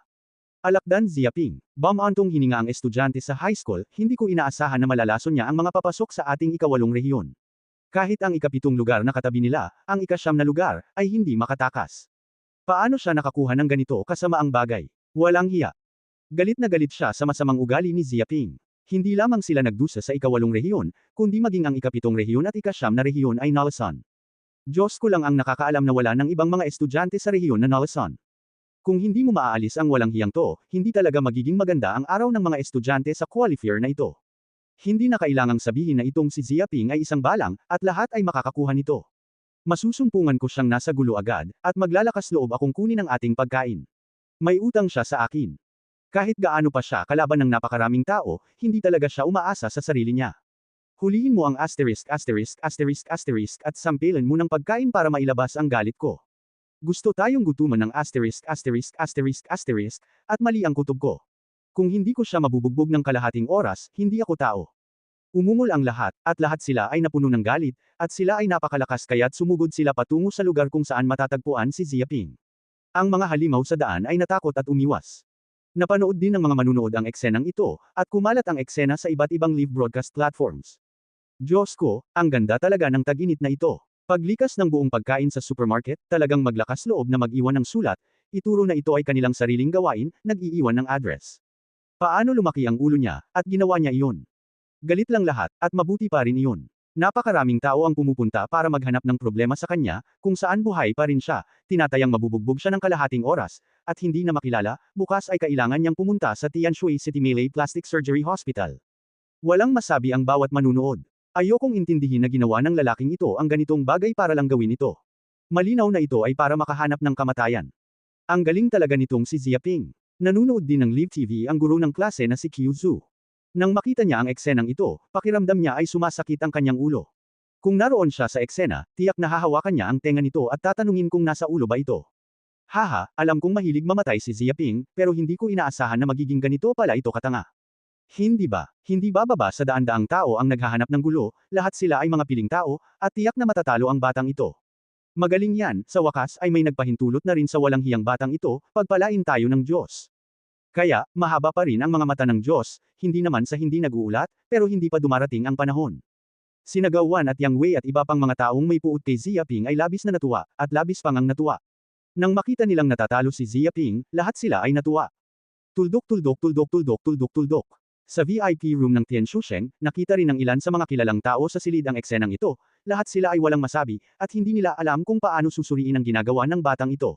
Alakdan Zia Ping, bumantong hininga ang estudyante sa high school, hindi ko inaasahan na malalason niya ang mga papasok sa ating ikawalong rehiyon. Kahit ang ikapitong lugar na katabi nila, ang ikasyam na lugar, ay hindi makatakas. Paano siya nakakuha ng ganito kasamaang bagay? Walang hiya. Galit na galit siya sa masamang ugali ni Zia Ping. Hindi lamang sila nagdusa sa ikawalong rehiyon, kundi maging ang ikapitong rehiyon at ikasyam na rehiyon ay nalasan. Diyos ko lang ang nakakaalam na wala ng ibang mga estudyante sa rehiyon na nalasan. Kung hindi mo maaalis ang walang hiyang to, hindi talaga magiging maganda ang araw ng mga estudyante sa qualifier na ito. Hindi na kailangang sabihin na itong si Zia Ping ay isang balang, at lahat ay makakakuha nito. Masusumpungan ko siyang nasa gulo agad, at maglalakas loob akong kunin ang ating pagkain. May utang siya sa akin. Kahit gaano pa siya kalaban ng napakaraming tao, hindi talaga siya umaasa sa sarili niya. Hulihin mo ang **** at sampilan mo ng pagkain para mailabas ang galit ko. Gusto tayong gutuman ng *****, at mali ang kutob ko. Kung hindi ko siya mabubugbog ng kalahating oras, hindi ako tao. Umungol ang lahat, at lahat sila ay napuno ng galit, at sila ay napakalakas kaya't sumugod sila patungo sa lugar kung saan matatagpuan si Zia Ping. Ang mga halimaw sa daan ay natakot at umiwas. Napanood din ng mga manunood ang eksenang ito, at kumalat ang eksena sa iba't ibang live broadcast platforms. Diyos ko, ang ganda talaga ng tag-init na ito. Paglikas ng buong pagkain sa supermarket, talagang maglakas loob na mag-iwan ng sulat, ituro na ito ay kanilang sariling gawain, nag-iiwan ng address. Paano lumaki ang ulo niya, at ginawa niya iyon? Galit lang lahat, at mabuti pa rin iyon. Napakaraming tao ang pumupunta para maghanap ng problema sa kanya, kung saan buhay pa rin siya, tinatayang mabubugbog siya ng kalahating oras, at hindi na makilala, bukas ay kailangan niyang pumunta sa Tianshui City Melee Plastic Surgery Hospital. Walang masabi ang bawat manunood. Ayokong intindihin na ginawa ng lalaking ito ang ganitong bagay para lang gawin ito. Malinaw na ito ay para makahanap ng kamatayan. Ang galing talaga nitong si Zia Ping. Nanunood din ng live TV ang guro ng klase na si Qiu Zhu. Nang makita niya ang eksenang ito, pakiramdam niya ay sumasakit ang kanyang ulo. Kung naroon siya sa eksena, tiyak na hahawakan niya ang tenga nito at tatanungin kung nasa ulo ba ito. Haha, alam kong mahilig mamatay si Zia Ping, pero hindi ko inaasahan na magiging ganito pala ito katanga. Hindi ba? Hindi bababa sa daan-daang tao ang naghahanap ng gulo, lahat sila ay mga piling tao, at tiyak na matatalo ang batang ito. Magaling yan, sa wakas ay may nagpahintulot na rin sa walang hiyang batang ito, pagpalain tayo ng Diyos. Kaya, mahaba pa rin ang mga mata ng Diyos, hindi naman sa hindi nag-uulat, pero hindi pa dumarating ang panahon. Sina Gao Wan at Yang Wei at iba pang mga taong may puot kay Xia Ping ay labis na natuwa, at labis pang ang natuwa. Nang makita nilang natatalo si Xia Ping, lahat sila ay natuwa. Tuldok tuldok tuldok tuldok tuldok tuldok. Sa VIP room ng Tian Shusheng, nakita rin ng ilan sa mga kilalang tao sa silid ang eksenang ito, lahat sila ay walang masabi, at hindi nila alam kung paano susuriin ang ginagawa ng batang ito.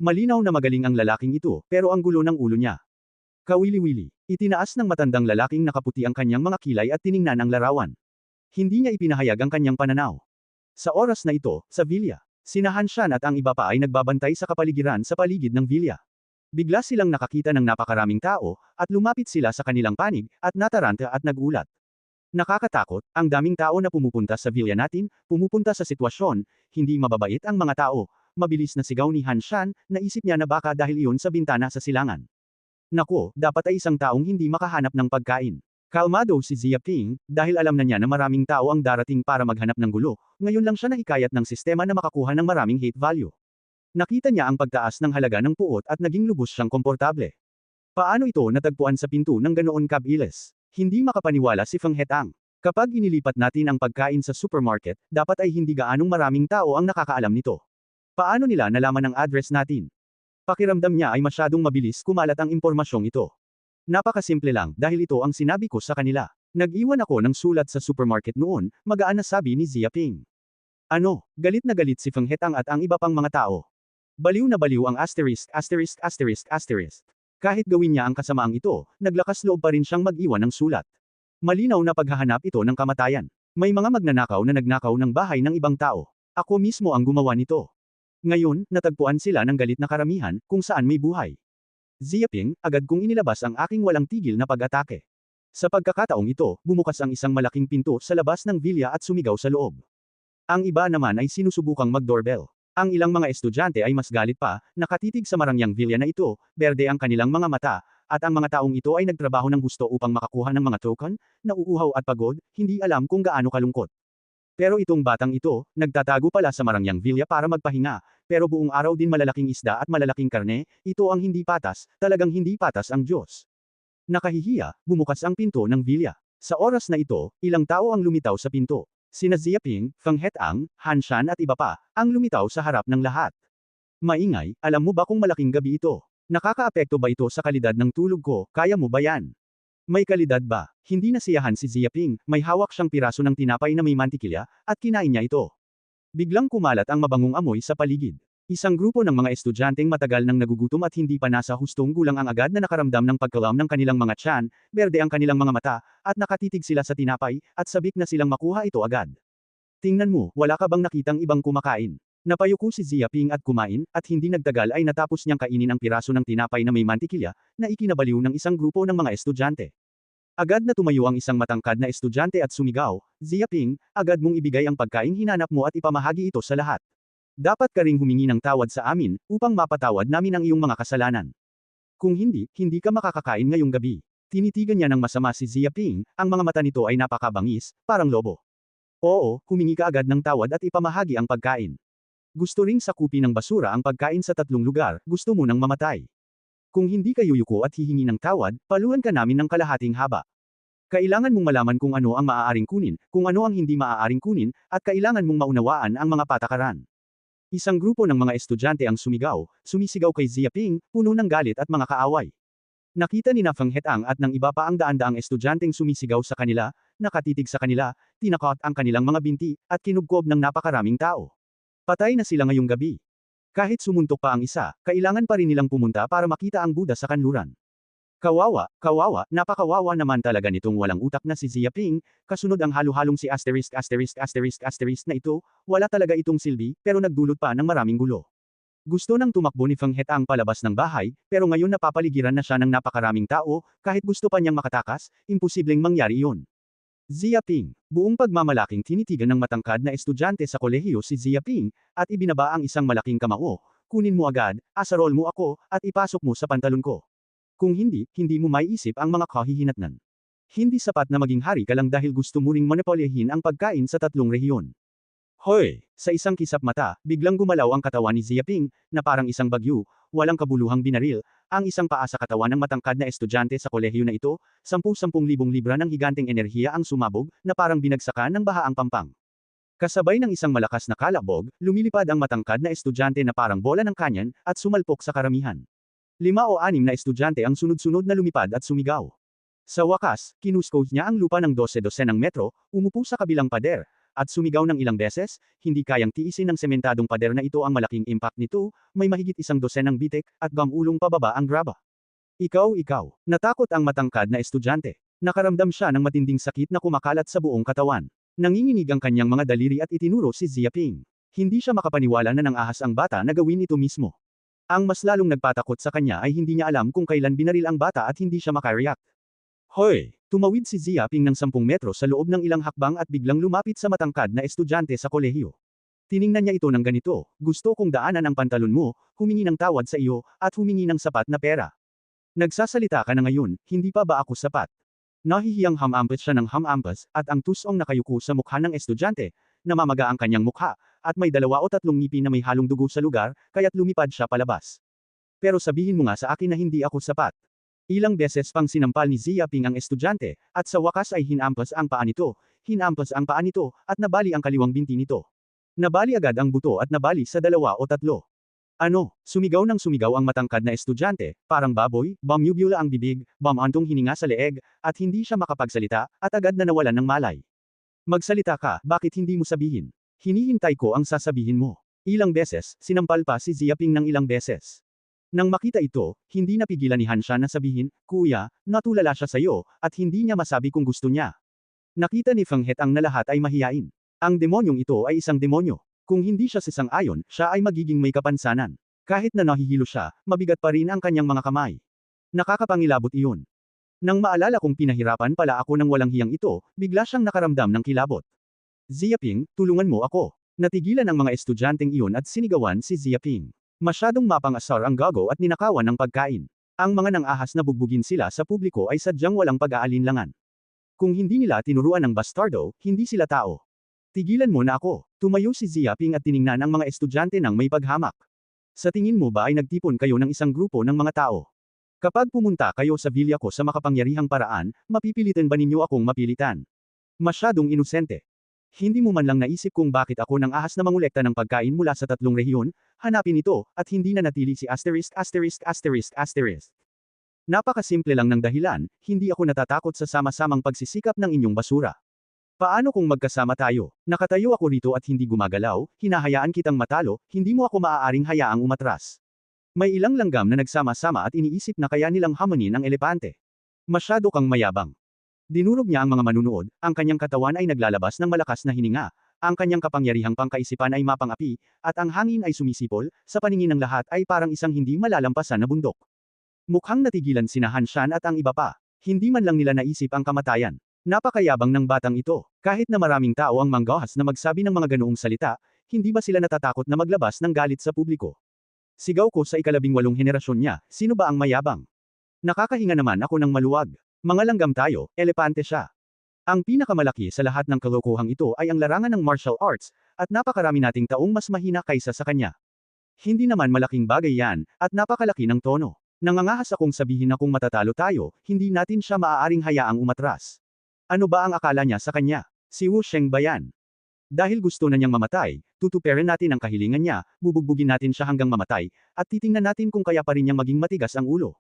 Malinaw na magaling ang lalaking ito, pero ang gulo ng ulo niya. Kawili-wili. Itinaas ng matandang lalaking nakaputi ang kanyang mga kilay at tiningnan ang larawan. Hindi niya ipinahayag ang kanyang pananaw. Sa oras na ito, sa villa, sina Han Shan at ang iba pa ay nagbabantay sa kapaligiran sa paligid ng villa. Bigla silang nakakita ng napakaraming tao, at lumapit sila sa kanilang panig, at nataranta at nagulat. Nakakatakot, ang daming tao na pumupunta sa villa natin, pumupunta sa sitwasyon, hindi mababait ang mga tao, mabilis na sigaw ni Han Shan, naisip niya na baka dahil iyon sa bintana sa silangan. Naku, dapat ay isang taong hindi makahanap ng pagkain. Kalmado si Xia Ping, dahil alam na niya na maraming tao ang darating para maghanap ng gulo, ngayon lang siya nahikayat ng sistema na makakuha ng maraming hate value. Nakita niya ang pagtaas ng halaga ng puot at naging lubos siyang komportable. Paano ito natagpuan sa pinto ng ganoon kabilis? Hindi makapaniwala si Feng Hetang. Kapag inilipat natin ang pagkain sa supermarket, dapat ay hindi gaanong maraming tao ang nakakaalam nito. Paano nila nalaman ang address natin? Pakiramdam niya ay masyadong mabilis kumalat ang impormasyong ito. Napakasimple lang, dahil ito ang sinabi ko sa kanila. Nag-iwan ako ng sulat sa supermarket noon, magaan na sabi ni Xia Ping. Ano, galit na galit si Feng Hetang at ang iba pang mga tao. Baliw na baliw ang asterisk. Kahit gawin niya ang kasamaang ito, naglakas loob pa rin siyang mag-iwan ng sulat. Malinaw na paghahanap ito ng kamatayan. May mga magnanakaw na nagnakaw ng bahay ng ibang tao. Ako mismo ang gumawa nito. Ngayon, natagpuan sila ng galit na karamihan, kung saan may buhay. Xia Ping, agad kong inilabas ang aking walang tigil na pag-atake. Sa pagkakataong ito, bumukas ang isang malaking pinto sa labas ng villa at sumigaw sa loob. Ang iba naman ay sinusubukang mag-doorbell. Ang ilang mga estudyante ay mas galit pa, nakatitig sa marangyang villa na ito, berde ang kanilang mga mata, at ang mga taong ito ay nagtrabaho ng gusto upang makakuha ng mga token, nauuhaw at pagod, hindi alam kung gaano kalungkot. Pero itong batang ito, nagtatago pala sa marangyang villa para magpahinga, pero buong araw din malalaking isda at malalaking karne, ito ang hindi patas, talagang hindi patas ang Diyos. Nakahihiya, bumukas ang pinto ng villa. Sa oras na ito, ilang tao ang lumitaw sa pinto. Sina Xia Ping, Feng Hetang, Han Shan at iba pa, ang lumitaw sa harap ng lahat. Maingay, alam mo ba kung malaking gabi ito? Nakakaapekto ba ito sa kalidad ng tulog ko, kaya mo ba yan? May kalidad ba? Hindi nasiyahan si Xia Ping, may hawak siyang piraso ng tinapay na may mantikilya, at kinain niya ito. Biglang kumalat ang mabangong amoy sa paligid. Isang grupo ng mga estudyanteng matagal nang nagugutom at hindi pa nasa hustong gulang ang agad na nakaramdam ng pagkalam ng kanilang mga tiyan, berde ang kanilang mga mata, at nakatitig sila sa tinapay, at sabik na silang makuha ito agad. Tingnan mo, wala ka bang nakitang ibang kumakain? Napayuko si Xia Ping at kumain, at hindi nagtagal ay natapos niyang kainin ang piraso ng tinapay na may mantikilya, na ikinabaliw ng isang grupo ng mga estudyante. Agad na tumayo ang isang matangkad na estudyante at sumigaw, Xia Ping, agad mong ibigay ang pagkain hinanap mo at ipamahagi ito sa lahat. Dapat ka ring humingi ng tawad sa amin, upang mapatawad namin ang iyong mga kasalanan. Kung hindi, hindi ka makakakain ngayong gabi. Tinitigan niya ng masama si Xia Ping, ang mga mata nito ay napakabangis, parang lobo. Oo, humingi ka agad ng tawad at ipamahagi ang pagkain. Gusto ring sakupi ng basura ang pagkain sa 3 lugar, gusto mo nang mamatay. Kung hindi ka yuyuko at hihingi ng tawad, paluan ka namin ng kalahating haba. Kailangan mong malaman kung ano ang maaaring kunin, kung ano ang hindi maaaring kunin, at kailangan mong maunawaan ang mga patakaran. Isang grupo ng mga estudyante ang sumisigaw kay Xia Ping, puno ng galit at mga kaaway. Nakita ni Feng Hetang at ng iba pa ang daan-daang estudyanteng sumisigaw sa kanila, nakatitig sa kanila, tinakot ang kanilang mga binti, at kinubkob ng napakaraming tao. Patay na sila ngayong gabi. Kahit sumuntok pa ang isa, kailangan pa rin nilang pumunta para makita ang Buddha sa kanluran. Kawawa, napakawawa naman talaga nitong walang utak na si Xia Ping, kasunod ang halo-halong si **** na ito, wala talaga itong silbi, pero nagdulot pa ng maraming gulo. Gusto nang tumakbo ni Feng Hetang palabas ng bahay, pero ngayon napapaligiran na siya ng napakaraming tao, kahit gusto pa niyang makatakas, imposibleng mangyari iyon. Xia Ping, buong pagmamalaking tinitigan ng matangkad na estudyante sa kolehiyo si Xia Ping, at ibinaba ang isang malaking kamao, kunin mo agad, asarol mo ako, at ipasok mo sa pantalon ko. Kung hindi, hindi mo maiisip ang mga kahihinatnan. Hindi sapat na maging hari ka lang dahil gusto mo ring monopolyahin ang pagkain sa 3 rehiyon. Hoy! Sa isang kisap mata, biglang gumalaw ang katawan ni Xia Ping, na parang isang bagyo, walang kabuluhang binaril, ang isang paa sa katawan ng matangkad na estudyante sa kolehiyo na ito, 10,000 libra ng higanteng enerhiya ang sumabog, na parang binagsakan ng bahaang pampang. Kasabay ng isang malakas na kalabog, lumilipad ang matangkad na estudyante na parang bola ng kanyan, at sumalpok sa karamihan. 5 o 6 na estudyante ang sunod-sunod na lumipad at sumigaw. Sa wakas, kinuskos niya ang lupa ng 12 ng metro, umupo sa kabilang pader, at sumigaw ng ilang beses, hindi kayang tiisin ng sementadong pader na ito ang malaking impact nito, may mahigit 12 ng bitik, at gamulong pababa ang graba. Ikaw. Natakot ang matangkad na estudyante. Nakaramdam siya ng matinding sakit na kumakalat sa buong katawan. Nanginginig ang kanyang mga daliri at itinuro si Ziaping. Hindi siya makapaniwala na nang-ahas ang bata na gawin ito mismo. Ang mas lalong nagpatakot sa kanya ay hindi niya alam kung kailan binaril ang bata at hindi siya makareact. Hoy! Tumawid si Ziaping ng 10 metro sa loob ng ilang hakbang at biglang lumapit sa matangkad na estudyante sa kolehiyo. Tiningnan niya ito ng ganito, gusto kong daanan ang pantalon mo, humingi ng tawad sa iyo, at humingi ng sapat na pera. Nagsasalita ka na ngayon, hindi pa ba ako sapat? Nahihiyang hamampas siya ng hamampas, at ang tusong nakayuko sa mukha ng estudyante, namamaga ang kanyang mukha, at may 2 o 3 ngipin na may halong dugo sa lugar, kaya't lumipad siya palabas. Pero sabihin mo nga sa akin na hindi ako sapat. Ilang beses pang sinampal ni Ziaping ang estudyante, at sa wakas ay hinampas ang paa nito, at nabali ang kaliwang binti nito. Nabali agad ang buto at nabali sa 2 o 3. Ano? Sumigaw ng sumigaw ang matangkad na estudyante, parang baboy, bumubula ang bibig, bumantong hininga sa leeg, at hindi siya makapagsalita, at agad na nawalan ng malay. Magsalita ka, bakit hindi mo sabihin? Hinihintay ko ang sasabihin mo. Ilang beses, sinampal pa si Ziaping ng ilang beses. Nang makita ito, hindi napigilan ni Hansha na sabihin, Kuya, natulala siya sa iyo, at hindi niya masabi kung gusto niya. Nakita ni Feng Het ang na lahat ay mahiyain. Ang demonyong ito ay isang demonyo. Kung hindi siya sisang-ayon, siya ay magiging may kapansanan. Kahit na nahihilo siya, mabigat pa rin ang kanyang mga kamay. Nakakapangilabot iyon. Nang maalala kong pinahirapan pala ako ng walang hiyang ito, bigla siyang nakaramdam ng kilabot. Ziaping, tulungan mo ako. Natigilan ang mga estudyanteng iyon at sinigawan si Ziaping. Masyadong mapang-asar ang gago at ninakawan ng pagkain. Ang mga nang-ahas na bugbugin sila sa publiko ay sadyang walang pag-aalinlangan. Kung hindi nila tinuruan ng bastardo, hindi sila tao. Tigilan mo na ako. Tumayo si Ziaping at tiningnan ang mga estudyante ng may paghamak. Sa tingin mo ba ay nagtipon kayo ng isang grupo ng mga tao? Kapag pumunta kayo sa vilya ko sa makapangyarihang paraan, mapipilitan ba ninyo akong mapilitan? Masyadong inosente. Hindi mo man lang naisip kung bakit ako nang ahas na mangolekta ng pagkain mula sa 3 rehiyon, hanapin ito, at hindi na natili si asterisk. Napakasimple lang ng dahilan, hindi ako natatakot sa sama-samang pagsisikap ng inyong basura. Paano kung magkasama tayo? Nakatayo ako rito at hindi gumagalaw, hinahayaan kitang matalo, hindi mo ako maaaring hayaang umatras. May ilang langgam na nagsama-sama at iniisip na kaya nilang hamonin ang elepante. Masyado kang mayabang. Dinurog niya ang mga manunood, ang kanyang katawan ay naglalabas ng malakas na hininga, ang kanyang kapangyarihang pangkaisipan ay mapang-api, at ang hangin ay sumisipol, sa paningin ng lahat ay parang isang hindi malalampasan na bundok. Mukhang natigilan sina Hanshan at ang iba pa. Hindi man lang nila naisip ang kamatayan. Napakayabang ng batang ito. Kahit na maraming tao ang manggahas na magsabi ng mga ganoong salita, hindi ba sila natatakot na maglabas ng galit sa publiko? Sigaw ko sa ika-18 henerasyon niya, sino ba ang mayabang? Nakakahinga naman ako ng maluwag. Mga langgam tayo, elepante siya. Ang pinakamalaki sa lahat ng kalokohang ito ay ang larangan ng martial arts, at napakarami nating taong mas mahina kaysa sa kanya. Hindi naman malaking bagay yan, at napakalaki ng tono. Nangangahas akong sabihin na kung matatalo tayo, hindi natin siya maaaring hayaang umatras. Ano ba ang akala niya sa kanya? Si Wu Sheng ba yan? Dahil gusto na niyang mamatay, tutuperin natin ang kahilingan niya, bubugbugin natin siya hanggang mamatay, at titingnan natin kung kaya pa rin niyang maging matigas ang ulo.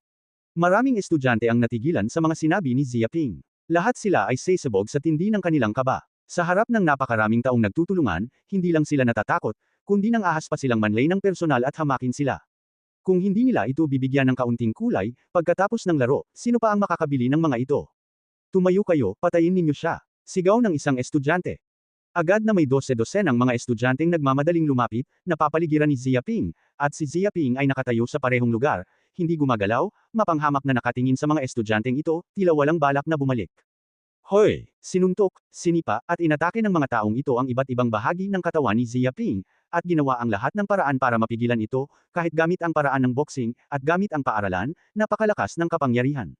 Maraming estudyante ang natigilan sa mga sinabi ni Ziaping. Lahat sila ay sasabog sa tindi ng kanilang kaba. Sa harap ng napakaraming taong nagtutulungan, hindi lang sila natatakot, kundi nang ahas pa silang manlay ng personal at hamakin sila. Kung hindi nila ito bibigyan ng kaunting kulay, pagkatapos ng laro, sino pa ang makakabili ng mga ito? Tumayo kayo, patayin ninyo siya. Sigaw ng isang estudyante. Agad na may 12 ng mga estudyanteng nagmamadaling lumapit, napapaligiran ni Ziaping, at si Ziaping ay nakatayo sa parehong lugar, hindi gumagalaw, mapanghamak na nakatingin sa mga estudyanteng ito, tila walang balak na bumalik. Hoy! Sinuntok, sinipa, at inatake ng mga taong ito ang iba't ibang bahagi ng katawan ni Ziaping, at ginawa ang lahat ng paraan para mapigilan ito, kahit gamit ang paraan ng boxing, at gamit ang paaralan, napakalakas ng kapangyarihan.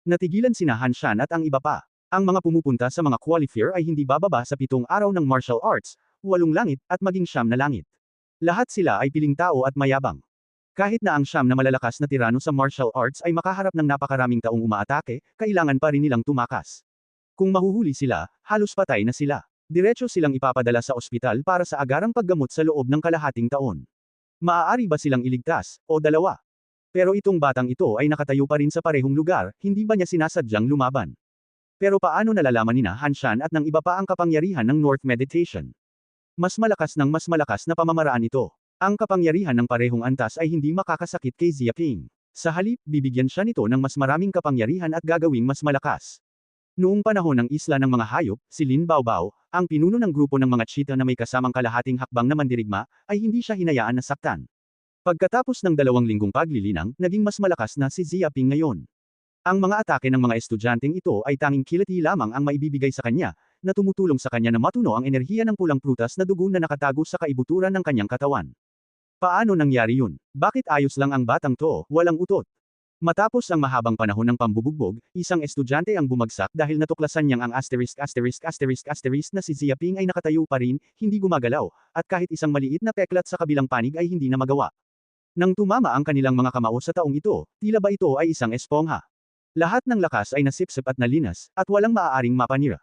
Natigilan sina Hanshan at ang iba pa. Ang mga pumupunta sa mga qualifier ay hindi bababa sa 7 araw ng martial arts, 8 langit, at maging 9 na langit. Lahat sila ay piling tao at mayabang. Kahit na ang siyam na malalakas na tirano sa martial arts ay makaharap ng napakaraming taong umaatake, kailangan pa rin nilang tumakas. Kung mahuhuli sila, halos patay na sila. Diretso silang ipapadala sa ospital para sa agarang paggamot sa loob ng kalahating taon. Maaari ba silang iligtas, o dalawa? Pero itong batang ito ay nakatayo pa rin sa parehong lugar, hindi ba niya sinasadyang lumaban? Pero paano nalalaman nina Han Shan at ng iba pa ang kapangyarihan ng North Meditation? Mas malakas na pamamaraan ito. Ang kapangyarihan ng parehong antas ay hindi makakasakit kay Xia Ping. Sa halip, bibigyan siya nito ng mas maraming kapangyarihan at gagawing mas malakas. Noong panahon ng Isla ng mga Hayop, si Lin Baobao, ang pinuno ng grupo ng mga cheetah na may kasamang kalahating hakbang na mandirigma, ay hindi siya hinayaan na saktan. Pagkatapos ng 2 linggong paglilinang, naging mas malakas na si Xia Ping ngayon. Ang mga atake ng mga estudyanteng ito ay tanging kilati lamang ang maibibigay sa kanya, na tumutulong sa kanya na matuno ang enerhiya ng pulang prutas na dugo na nakatago sa kaibuturan ng kanyang katawan. Paano nangyari yun? Bakit ayos lang ang batang to, walang utot? Matapos ang mahabang panahon ng pambubugbog, isang estudyante ang bumagsak dahil natuklasan niyang ang **** na si Xia Ping ay nakatayo pa rin, hindi gumagalaw, at kahit isang maliit na peklat sa kabilang panig ay hindi na magawa. Nang tumama ang kanilang mga kamao sa taong ito, tila ba ito ay isang espongha. Lahat ng lakas ay nasipsip at nalinas, at walang maaaring mapanira.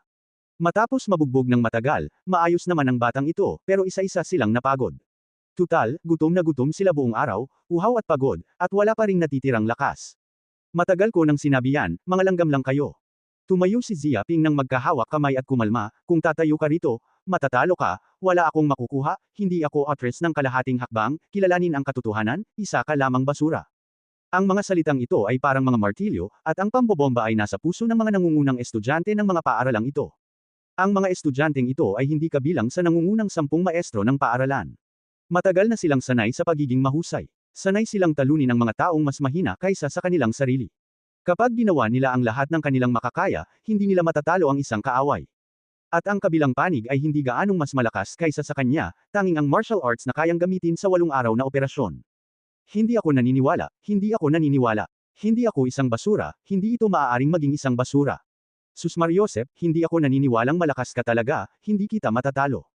Matapos mabugbog ng matagal, maayos naman ang batang ito, pero isa-isa silang napagod. Tutal, gutom na gutom sila buong araw, uhaw at pagod, at wala pa ring natitirang lakas. Matagal ko nang sinabi yan, mga langgam lang kayo. Tumayo si Xia Ping nang magkahawak kamay at kumalma, kung tatayo ka rito, matatalo ka, wala akong makukuha, hindi ako actress ng kalahating hakbang, kilalanin ang katotohanan, isa ka lamang basura. Ang mga salitang ito ay parang mga martilyo, at ang pambobomba ay nasa puso ng mga nangungunang estudyante ng mga paaralang ito. Ang mga estudyanteng ito ay hindi kabilang sa nangungunang 10 maestro ng paaralan. Matagal na silang sanay sa pagiging mahusay. Sanay silang talunin ang mga taong mas mahina kaysa sa kanilang sarili. Kapag ginawa nila ang lahat ng kanilang makakaya, hindi nila matatalo ang isang kaaway. At ang kabilang panig ay hindi gaanong mas malakas kaysa sa kanya, tanging ang martial arts na kayang gamitin sa 8 araw na operasyon. Hindi ako naniniwala, hindi ako naniniwala. Hindi ako isang basura, hindi ito maaaring maging isang basura. Sus Mariosep, hindi ako naniniwalang malakas ka talaga, hindi kita matatalo.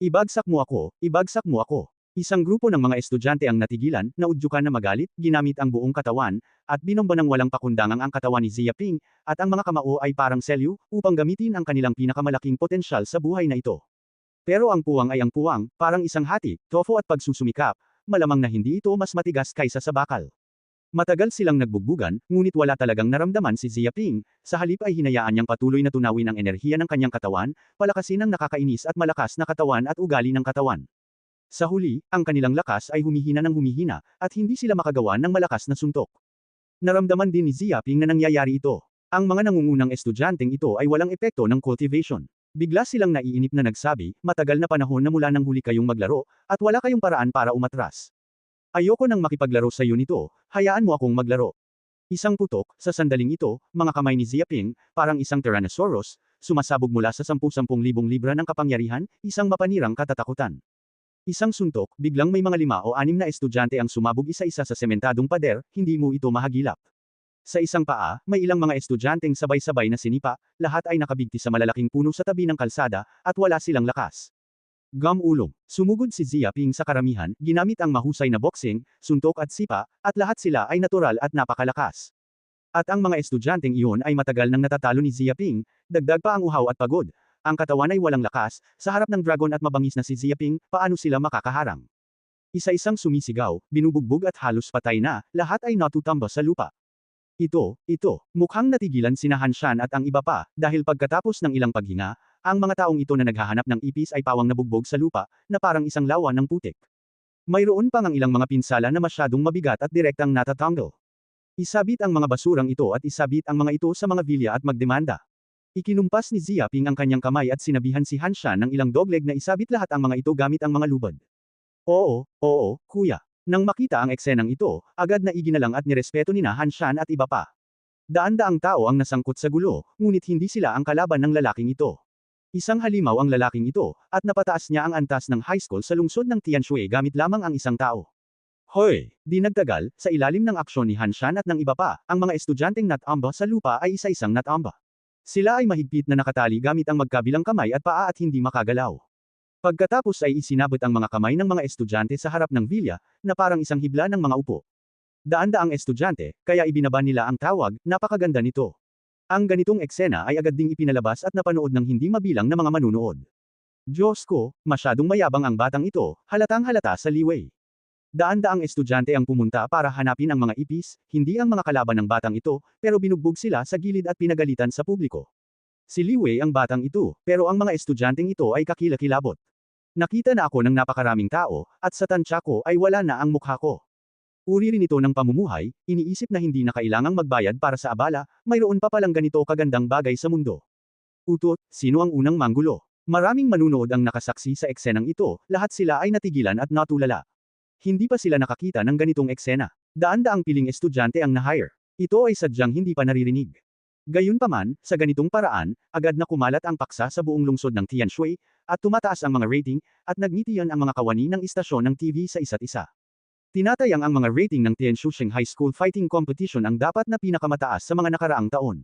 Ibagsak mo ako, ibagsak mo ako. Isang grupo ng mga estudyante ang natigilan, naudyukan na magalit, ginamit ang buong katawan, at binomba ng walang pakundangan ang katawan ni Xia Ping, at ang mga kamao ay parang selyo, upang gamitin ang kanilang pinakamalaking potensyal sa buhay na ito. Pero ang puwang ay ang puwang, parang isang hati, tofu at pagsusumikap, malamang na hindi ito mas matigas kaysa sa bakal. Matagal silang nagbugbugan, ngunit wala talagang naramdaman si Xia Ping, sa halip ay hinayaan niyang patuloy na tunawin ang enerhiya ng kanyang katawan, palakasin ang nakakainis at malakas na katawan at ugali ng katawan. Sa huli, ang kanilang lakas ay humihina ng humihina, at hindi sila makagawa ng malakas na suntok. Naramdaman din ni Xia Ping na nangyayari ito. Ang mga nangungunang estudyanteng ito ay walang epekto ng cultivation. Bigla silang naiinip na nagsabi, matagal na panahon na mula nang huli kayong maglaro, at wala kayong paraan para umatras. Ayoko nang makipaglaro sa iyo nito, hayaan mo akong maglaro. Isang putok, sa sandaling ito, mga kamay ni Xia Ping, parang isang Tyrannosaurus, sumasabog mula sa 10,000 libra ng kapangyarihan, isang mapanirang katatakutan. Isang suntok, biglang may mga 5 o 6 na estudyante ang sumabog isa-isa sa sementadong pader, hindi mo ito mahagilap. Sa isang paa, may ilang mga estudyanteng sabay-sabay na sinipa, lahat ay nakabigti sa malalaking puno sa tabi ng kalsada, at wala silang lakas. Gam-ulong, sumugod si Xia Ping sa karamihan, ginamit ang mahusay na boxing, suntok at sipa, at lahat sila ay natural at napakalakas. At ang mga estudyanteng iyon ay matagal nang natatalo ni Xia Ping, dagdag pa ang uhaw at pagod. Ang katawan ay walang lakas, sa harap ng dragon at mabangis na si Xia Ping, paano sila makakaharang? Isa-isang sumisigaw, binubugbog at halos patay na, lahat ay natutamba sa lupa. Ito, mukhang natigilan sina Han Shan at ang iba pa, dahil pagkatapos ng ilang paghinga, ang mga taong ito na naghahanap ng ipis ay pawang nabugbog sa lupa, na parang isang lawa ng putik. Mayroon pang ang ilang mga pinsala na masyadong mabigat at direktang natatanggal. Isabit ang mga basurang ito at isabit ang mga ito sa mga vilya at magdemanda. Ikinumpas ni Xia Ping ang kanyang kamay at sinabihan si Han Shan ng ilang dogleg na isabit lahat ang mga ito gamit ang mga lubad. Oo, kuya. Nang makita ang eksenang ito, agad na iginalang at nirespeto nina Han Shan at iba pa. Daan-daang tao ang nasangkot sa gulo, ngunit hindi sila ang kalaban ng lalaking ito. Isang halimaw ang lalaking ito, at napataas niya ang antas ng high school sa lungsod ng Tianshui gamit lamang ang isang tao. Hoy! Di nagtagal, sa ilalim ng aksyon ni Han Shan at ng iba pa, ang mga estudyanteng natamba sa lupa ay isa-isang natamba. Sila ay mahigpit na nakatali gamit ang magkabilang kamay at paa at hindi makagalaw. Pagkatapos ay isinabot ang mga kamay ng mga estudyante sa harap ng vilya, na parang isang hibla ng mga upo. Daan-daang estudyante, kaya ibinaba nila ang tawag, napakaganda nito. Ang ganitong eksena ay agad ding ipinalabas at napanood ng hindi mabilang na mga manunood. Diyos ko, masyadong mayabang ang batang ito, halatang halata sa Liwei. Daan-daang estudyante ang pumunta para hanapin ang mga ipis, hindi ang mga kalaban ng batang ito, pero binugbog sila sa gilid at pinagalitan sa publiko. Si Liwei ang batang ito, pero ang mga estudyanteng ito ay kakilakilabot. Nakita na ako ng napakaraming tao, at sa tansya ko ay wala na ang mukha ko. Uri rin ito ng pamumuhay, iniisip na hindi na kailangang magbayad para sa abala, mayroon pa palang ganito kagandang bagay sa mundo. Utot, sino ang unang manggulo? Maraming manunood ang nakasaksi sa eksenang ito, lahat sila ay natigilan at natulala. Hindi pa sila nakakita ng ganitong eksena. Daan-daang piling estudyante ang na-hire. Ito ay sadyang hindi pa naririnig. Gayunpaman, sa ganitong paraan, agad na kumalat ang paksa sa buong lungsod ng Tianshui, at tumataas ang mga rating, at nagngitian ang mga kawani ng istasyon ng TV sa isa't isa. Tinatayang ang mga rating ng Tianshusheng High School Fighting Competition ang dapat na pinakamataas sa mga nakaraang taon.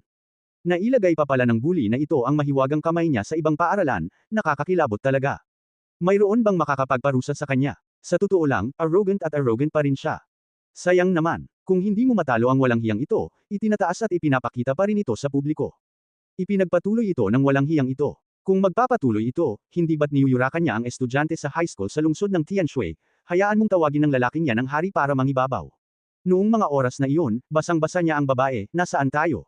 Nailagay pa pala ng bully na ito ang mahiwagang kamay niya sa ibang paaralan, nakakakilabot talaga. Mayroon bang makakapagparusa sa kanya? Sa totoo lang, arrogant pa rin siya. Sayang naman, kung hindi mo matalo ang walang hiyang ito, itinataas at ipinapakita pa rin ito sa publiko. Ipinagpatuloy ito ng walang hiyang ito. Kung magpapatuloy ito, hindi ba't niyuyurakan niya ang estudyante sa high school sa lungsod ng Tianshui, hayaan mong tawagin ng lalaking yan ang hari para mangibabaw. Noong mga oras na iyon, basang-basa niya ang babae, nasaan tayo?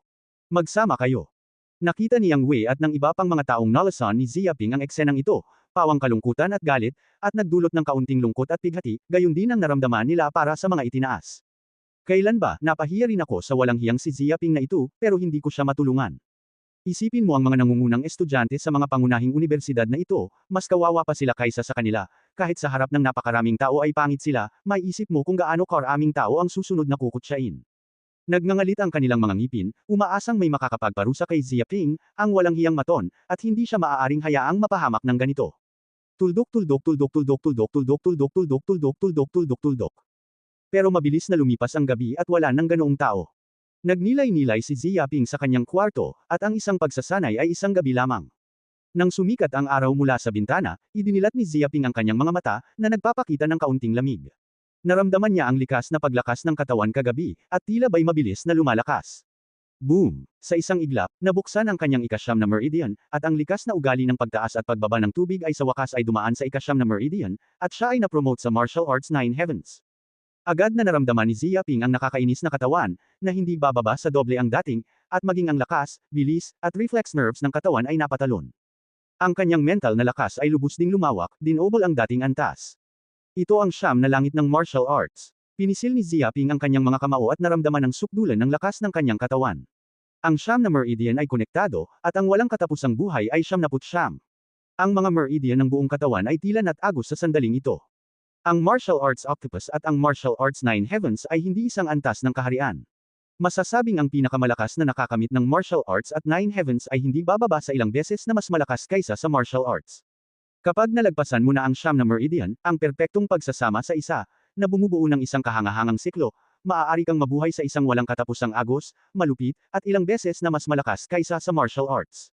Magsama kayo. Nakita ni Yang Wei at ng iba pang mga taong nalasan ni Xiaoping ang eksenang ito, pawang kalungkutan at galit, at nagdulot ng kaunting lungkot at pighati, gayon din ang naramdaman nila para sa mga itinaas. Kailan ba, napahiya rin ako sa walang hiyang si Xiaoping na ito, pero hindi ko siya matulungan. Isipin mo ang mga nangungunang estudyante sa mga pangunahing universidad na ito, mas kawawa pa sila kaysa sa kanila, kahit sa harap ng napakaraming tao ay pangit sila, may isip mo kung gaano karaming tao ang susunod na kukutsain. Nagngangalit ang kanilang mga ngipin, umaasang may makakapagparusa kay Xiaoping, ang walang hiyang maton, at hindi siya maaaring hayaang mapahamak ng ganito. Tuldok. Pero mabilis na lumipas ang gabi at wala nang ganoong tao. Nagnilay-nilay si Xiaoping sa kanyang kwarto, at ang isang pagsasanay ay isang gabi lamang. Nang sumikat ang araw mula sa bintana, idinilat ni Xiaoping ang kanyang mga mata, na nagpapakita ng kaunting lamig. Naramdaman niya ang likas na paglakas ng katawan kagabi, at tila ba'y mabilis na lumalakas. Boom! Sa isang iglap, nabuksan ang kanyang ikasyam na meridian, at ang likas na ugali ng pagtaas at pagbaba ng tubig ay sa wakas ay dumaan sa ikasyam na meridian, at siya ay na-promote sa Martial Arts 9 Heavens. Agad na naramdaman ni Xiaoping ang nakakainis na katawan, na hindi bababa sa doble ang dating, at maging ang lakas, bilis, at reflex nerves ng katawan ay napatalon. Ang kanyang mental na lakas ay lubos ding lumawak, dinobol ang dating antas. Ito ang siyam na langit ng martial arts. Pinisil ni Xiaoping ang kanyang mga kamao at naramdaman ang sukdulan ng lakas ng kanyang katawan. Ang siyam na meridian ay konektado, at ang walang katapusang buhay ay 99. Ang mga meridian ng buong katawan ay tila nat-agos sa sandaling ito. Ang martial arts octopus at ang martial arts 9 heavens ay hindi isang antas ng kaharian. Masasabing ang pinakamalakas na nakakamit ng martial arts at 9 heavens ay hindi bababa sa ilang beses na mas malakas kaysa sa martial arts. Kapag nalagpasan mo na ang siyam na meridian, ang perpektong pagsasama sa isa, na bumubuo ng isang kahangahangang siklo, maaari kang mabuhay sa isang walang katapusang agos, malupit, at ilang beses na mas malakas kaysa sa martial arts.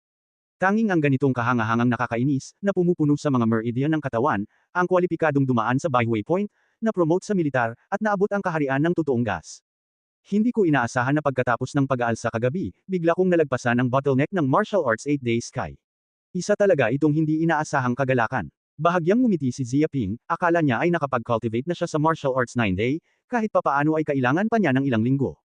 Tanging ang ganitong kahangahangang nakakainis, na pumupuno sa mga meridian ng katawan, ang kwalipikadong dumaan sa byway point, na promote sa militar, at naabot ang kaharian ng totoong gas. Hindi ko inaasahan na pagkatapos ng pag-aalsa kagabi, bigla kong nalagpasan ang bottleneck ng martial arts 8-day sky. Isa talaga itong hindi inaasahang kagalakan. Bahagyang ngumiti si Xiaoping, akala niya ay nakapag-cultivate na siya sa martial arts 9-day, kahit papaano ay kailangan pa niya ng ilang linggo.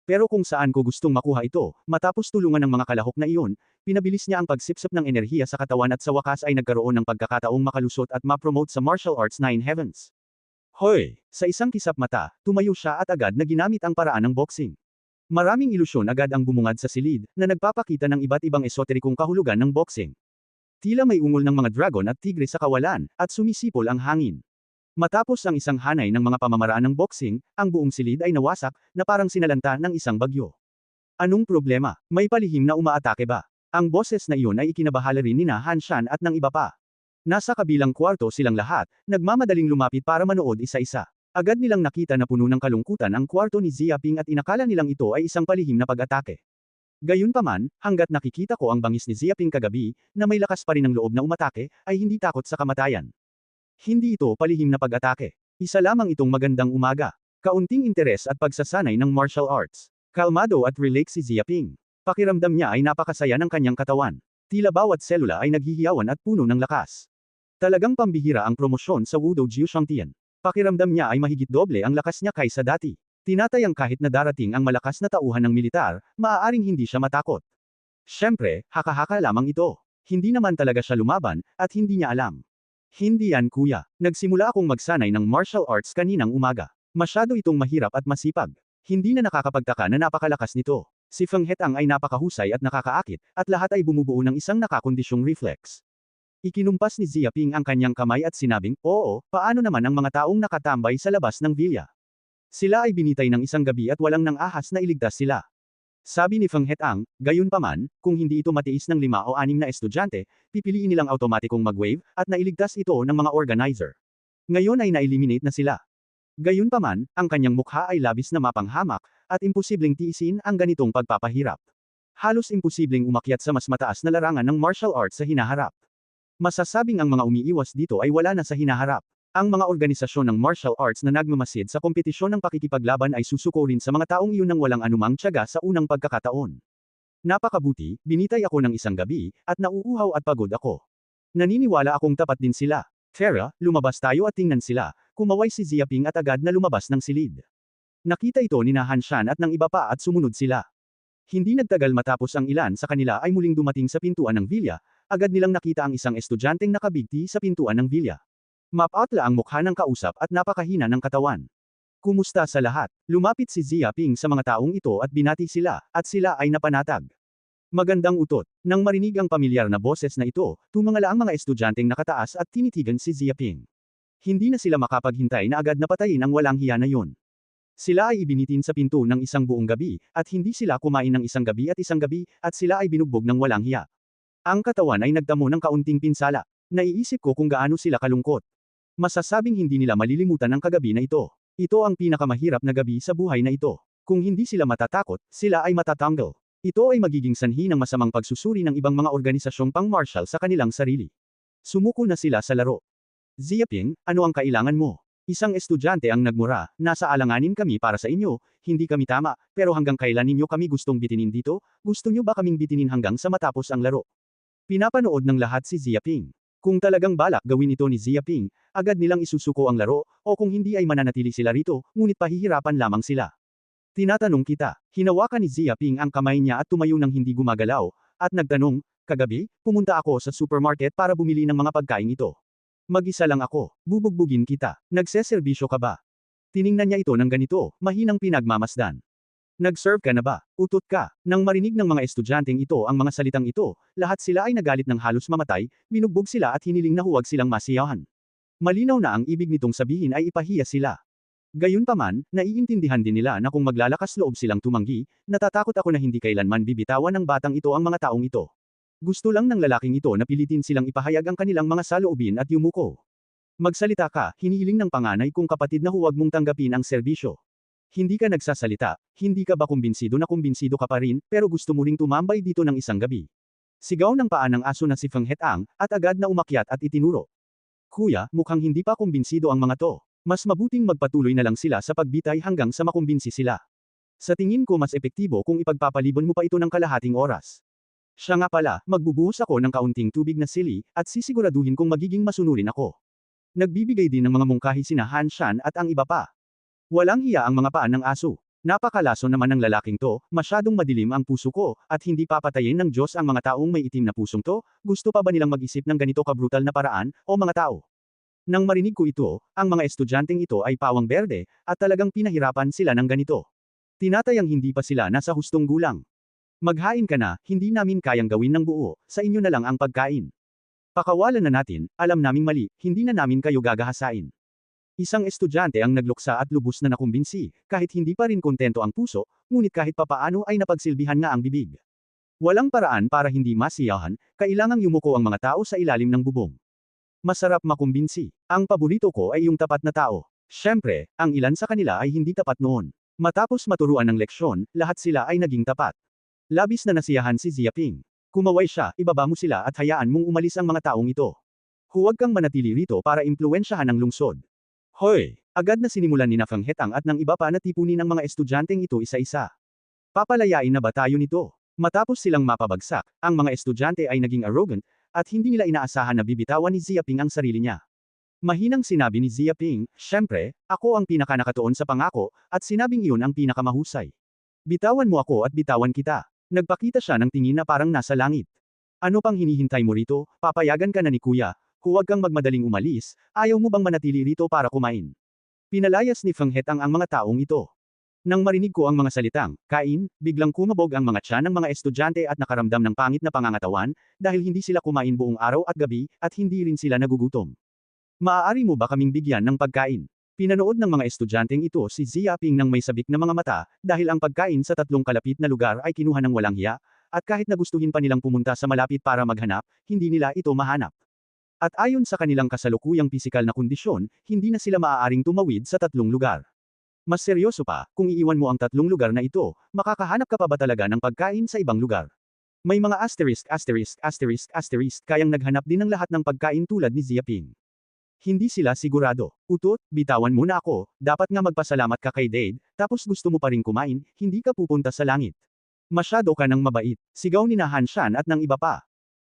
Pero kung saan ko gustong makuha ito, matapos tulungan ng mga kalahok na iyon, pinabilis niya ang pagsipsip ng enerhiya sa katawan at sa wakas ay nagkaroon ng pagkakataong makalusot at ma-promote sa martial arts 9 heavens. Hoy! Sa isang kisap mata, tumayo siya at agad na ginamit ang paraan ng boxing. Maraming ilusyon agad ang bumungad sa silid, na nagpapakita ng iba't ibang esoterikong kahulugan ng boxing. Tila may ungol ng mga dragon at tigre sa kawalan, at sumisipol ang hangin. Matapos ang isang hanay ng mga pamamaraan ng boxing, ang buong silid ay nawasak, na parang sinalanta ng isang bagyo. Anong problema? May palihim na umaatake ba? Ang boses na iyon ay ikinabahala rin nina Han Shan at ng iba pa. Nasa kabilang kwarto silang lahat, nagmamadaling lumapit para manood isa-isa. Agad nilang nakita na puno ng kalungkutan ang kwarto ni Xiaoping at inakala nilang ito ay isang palihim na pag-atake. Gayunpaman, hanggat nakikita ko ang bangis ni Ziaping kagabi, na may lakas pa rin ang loob na umatake, ay hindi takot sa kamatayan. Hindi ito palihim na pag-atake. Isa lamang itong magandang umaga. Kaunting interes at pagsasanay ng martial arts. Kalmado at relax si Ziaping. Pakiramdam niya ay napakasaya ng kanyang katawan. Tila bawat selula ay naghihiyawan at puno ng lakas. Talagang pambihira ang promosyon sa Wudou Jiushangtian. Pakiramdam niya ay mahigit doble ang lakas niya kaysa dati. Tinatayang kahit na darating ang malakas na tauhan ng militar, maaaring hindi siya matakot. Siyempre, haka-haka lamang ito. Hindi naman talaga siya lumaban, at hindi niya alam. Hindi yan kuya. Nagsimula akong magsanay ng martial arts kaninang umaga. Masyado itong mahirap at masipag. Hindi na nakakapagtaka na napakalakas nito. Si Feng Hetang ay napakahusay at nakakaakit, at lahat ay bumubuo ng isang nakakondisyong reflex. Ikinumpas ni Ziaping ang kanyang kamay at sinabing, oo, paano naman ang mga taong nakatambay sa labas ng villa? Sila ay binitay ng isang gabi at walang nang ahas na iligtas sila. Sabi ni Feng Hetang, gayunpaman, kung hindi ito matiis ng 5 o 6 na estudyante, pipiliin nilang automatikong mag-wave, at nailigtas ito ng mga organizer. Ngayon ay na-eliminate na sila. Gayunpaman, ang kanyang mukha ay labis na mapanghamak, at imposibleng tiisin ang ganitong pagpapahirap. Halos imposibleng umakyat sa mas mataas na larangan ng martial arts sa hinaharap. Masasabing ang mga umiiwas dito ay wala na sa hinaharap. Ang mga organisasyon ng martial arts na nagmamasid sa kompetisyon ng pakikipaglaban ay susuko rin sa mga taong iyon ng walang anumang tiyaga sa unang pagkakataon. Napakabuti, binitay ako ng isang gabi, at nauuhaw at pagod ako. Naniniwala akong tapat din sila. Farah, lumabas tayo at tingnan sila, kumaway si Ziaping at agad na lumabas ng silid. Nakita ito ni Han Shan at ng iba pa at sumunod sila. Hindi nagtagal matapos ang ilan sa kanila ay muling dumating sa pintuan ng villa, agad nilang nakita ang isang estudyanteng nakabigti sa pintuan ng villa. Mapatla ang mukha ng kausap at napakahina ng katawan. Kumusta sa lahat? Lumapit si Ziaping sa mga taong ito at binati sila, at sila ay napanatag. Magandang utot. Nang marinig ang pamilyar na boses na ito, tumangala ang mga estudyanteng nakataas at tinitigan si Ziaping. Hindi na sila makapaghintay na agad na patayin ang walang hiya na yun. Sila ay ibinitin sa pinto ng isang buong gabi, at hindi sila kumain ng isang gabi, at sila ay binugbog ng walang hiya. Ang katawan ay nagtamo ng kaunting pinsala. Naiisip ko kung gaano sila kalungkot. Masasabing hindi nila malilimutan ang kagabi na ito. Ito ang pinakamahirap na gabi sa buhay na ito. Kung hindi sila matatakot, sila ay matatanggal. Ito ay magiging sanhi ng masamang pagsusuri ng ibang mga organisasyong pang-martial sa kanilang sarili. Sumuko na sila sa laro. Ziaping, ano ang kailangan mo? Isang estudyante ang nagmura, nasa alanganin kami para sa inyo, hindi kami tama, pero hanggang kailan ninyo kami gustong bitinin dito? Gusto nyo ba kaming bitinin hanggang sa matapos ang laro? Pinapanood ng lahat si Ziaping. Kung talagang balak gawin ito ni Ziaping, agad nilang isusuko ang laro, o kung hindi ay mananatili sila rito, ngunit pahihirapan lamang sila. Tinatanong kita, hinawakan ni Ziaping ang kamay niya at tumayo ng hindi gumagalaw, at nagtanong, kagabi, pumunta ako sa supermarket para bumili ng mga pagkain ito. Mag-isa lang ako, bubugbugin kita, nagseserbisyo ka ba? Tiningnan niya ito ng ganito, mahinang pinagmamasdan. Nag-serve ka na ba? Utot ka. Nang marinig ng mga estudyanteng ito ang mga salitang ito, lahat sila ay nagalit ng halos mamatay, binugbog sila at hiniling na huwag silang masiyahan. Malinaw na ang ibig nitong sabihin ay ipahiya sila. Gayunpaman, naiintindihan din nila na kung maglalakas loob silang tumanggi, natatakot ako na hindi kailanman bibitawan ng batang ito ang mga taong ito. Gusto lang ng lalaking ito na pilitin silang ipahayag ang kanilang mga saloobin at yumuko. Magsalita ka, hinihiling ng panganay kong kapatid na huwag mong tanggapin ang serbisyo. Hindi ka nagsasalita, hindi ka ba kumbinsido na kumbinsido ka pa rin, pero gusto mo ring tumambay dito ng isang gabi. Sigaw ng paa ng aso na si Feng Hetang, at agad na umakyat at itinuro. Kuya, mukhang hindi pa kumbinsido ang mga to. Mas mabuting magpatuloy na lang sila sa pagbitay hanggang sa makumbinsi sila. Sa tingin ko mas epektibo kung ipagpapalibon mo pa ito ng kalahating oras. Siya nga pala, magbubuhos ako ng kaunting tubig na sili, at sisiguraduhin kong magiging masunurin ako. Nagbibigay din ng mga mungkahi sina Han Shan at ang iba pa. Walang hiya ang mga paan ng aso. Napakalaso naman ng lalaking to, masyadong madilim ang puso ko, at hindi papatayin ng Diyos ang mga taong may itim na pusong to, gusto pa ba nilang mag-isip ng ganito kabrutal na paraan, o mga tao? Nang marinig ko ito, ang mga estudyanteng ito ay pawang berde, at talagang pinahirapan sila ng ganito. Tinatayang hindi pa sila nasa hustong gulang. Maghain ka na, hindi namin kayang gawin ng buo, sa inyo na lang ang pagkain. Pakawalan na natin, alam naming mali, hindi na namin kayo gagahasain. Isang estudyante ang nagluksa at lubos na nakumbinsi, kahit hindi pa rin kontento ang puso, ngunit kahit papaano ay napagsilbihan nga ang bibig. Walang paraan para hindi masiyahan, kailangang yumuko ang mga tao sa ilalim ng bubong. Masarap makumbinsi. Ang paborito ko ay yung tapat na tao. Siyempre, ang ilan sa kanila ay hindi tapat noon. Matapos maturuan ng leksyon, lahat sila ay naging tapat. Labis na nasiyahan si Ziaping. Kumaway siya, ibaba mo sila at hayaan mong umalis ang mga taong ito. Huwag kang manatili rito para impluwensyahan ang lungsod. Hoy! Agad na sinimulan ni Feng Hetang at ng iba pa na tipunin ang mga estudyanteng ito isa-isa. Papalayain na ba tayo nito? Matapos silang mapabagsak, ang mga estudyante ay naging arrogant, at hindi nila inaasahan na bibitawan ni Ziaping ang sarili niya. Mahinang sinabi ni Ziaping, "Siyempre, ako ang pinakanakatuon sa pangako, at sinabing iyon ang pinakamahusay. Bitawan mo ako at bitawan kita." Nagpakita siya ng tingin na parang nasa langit. "Ano pang hinihintay mo rito? Papayagan ka na ni kuya. Huwag kang magmadaling umalis, ayaw mo bang manatili rito para kumain?" Pinalayas ni Feng Hetang ang mga taong ito. Nang marinig ko ang mga salitang, "kain," biglang kumabog ang mga tiyan ng mga estudyante at nakaramdam ng pangit na pangangatawan, dahil hindi sila kumain buong araw at gabi, at hindi rin sila nagugutom. "Maaari mo ba kaming bigyan ng pagkain?" Pinanood ng mga estudyanteng ito si Ziaping ng may sabik na mga mata, dahil ang pagkain sa tatlong kalapit na lugar ay kinuha ng walang hiya, at kahit nagustuhin pa nilang pumunta sa malapit para maghanap, hindi nila ito mahanap. At ayon sa kanilang kasalukuyang pisikal na kondisyon, hindi na sila maaaring tumawid sa tatlong lugar. Mas seryoso pa, kung iiwan mo ang tatlong lugar na ito, makakahanap ka pa ba talaga ng pagkain sa ibang lugar? May mga kayang naghanap din ng lahat ng pagkain tulad ni Ziaping. Hindi sila sigurado. "Utot, bitawan mo na ako, dapat nga magpasalamat ka kay Dade, tapos gusto mo pa rin kumain, hindi ka pupunta sa langit. Masyado ka nang mabait," sigaw ni Han Shan at ng iba pa.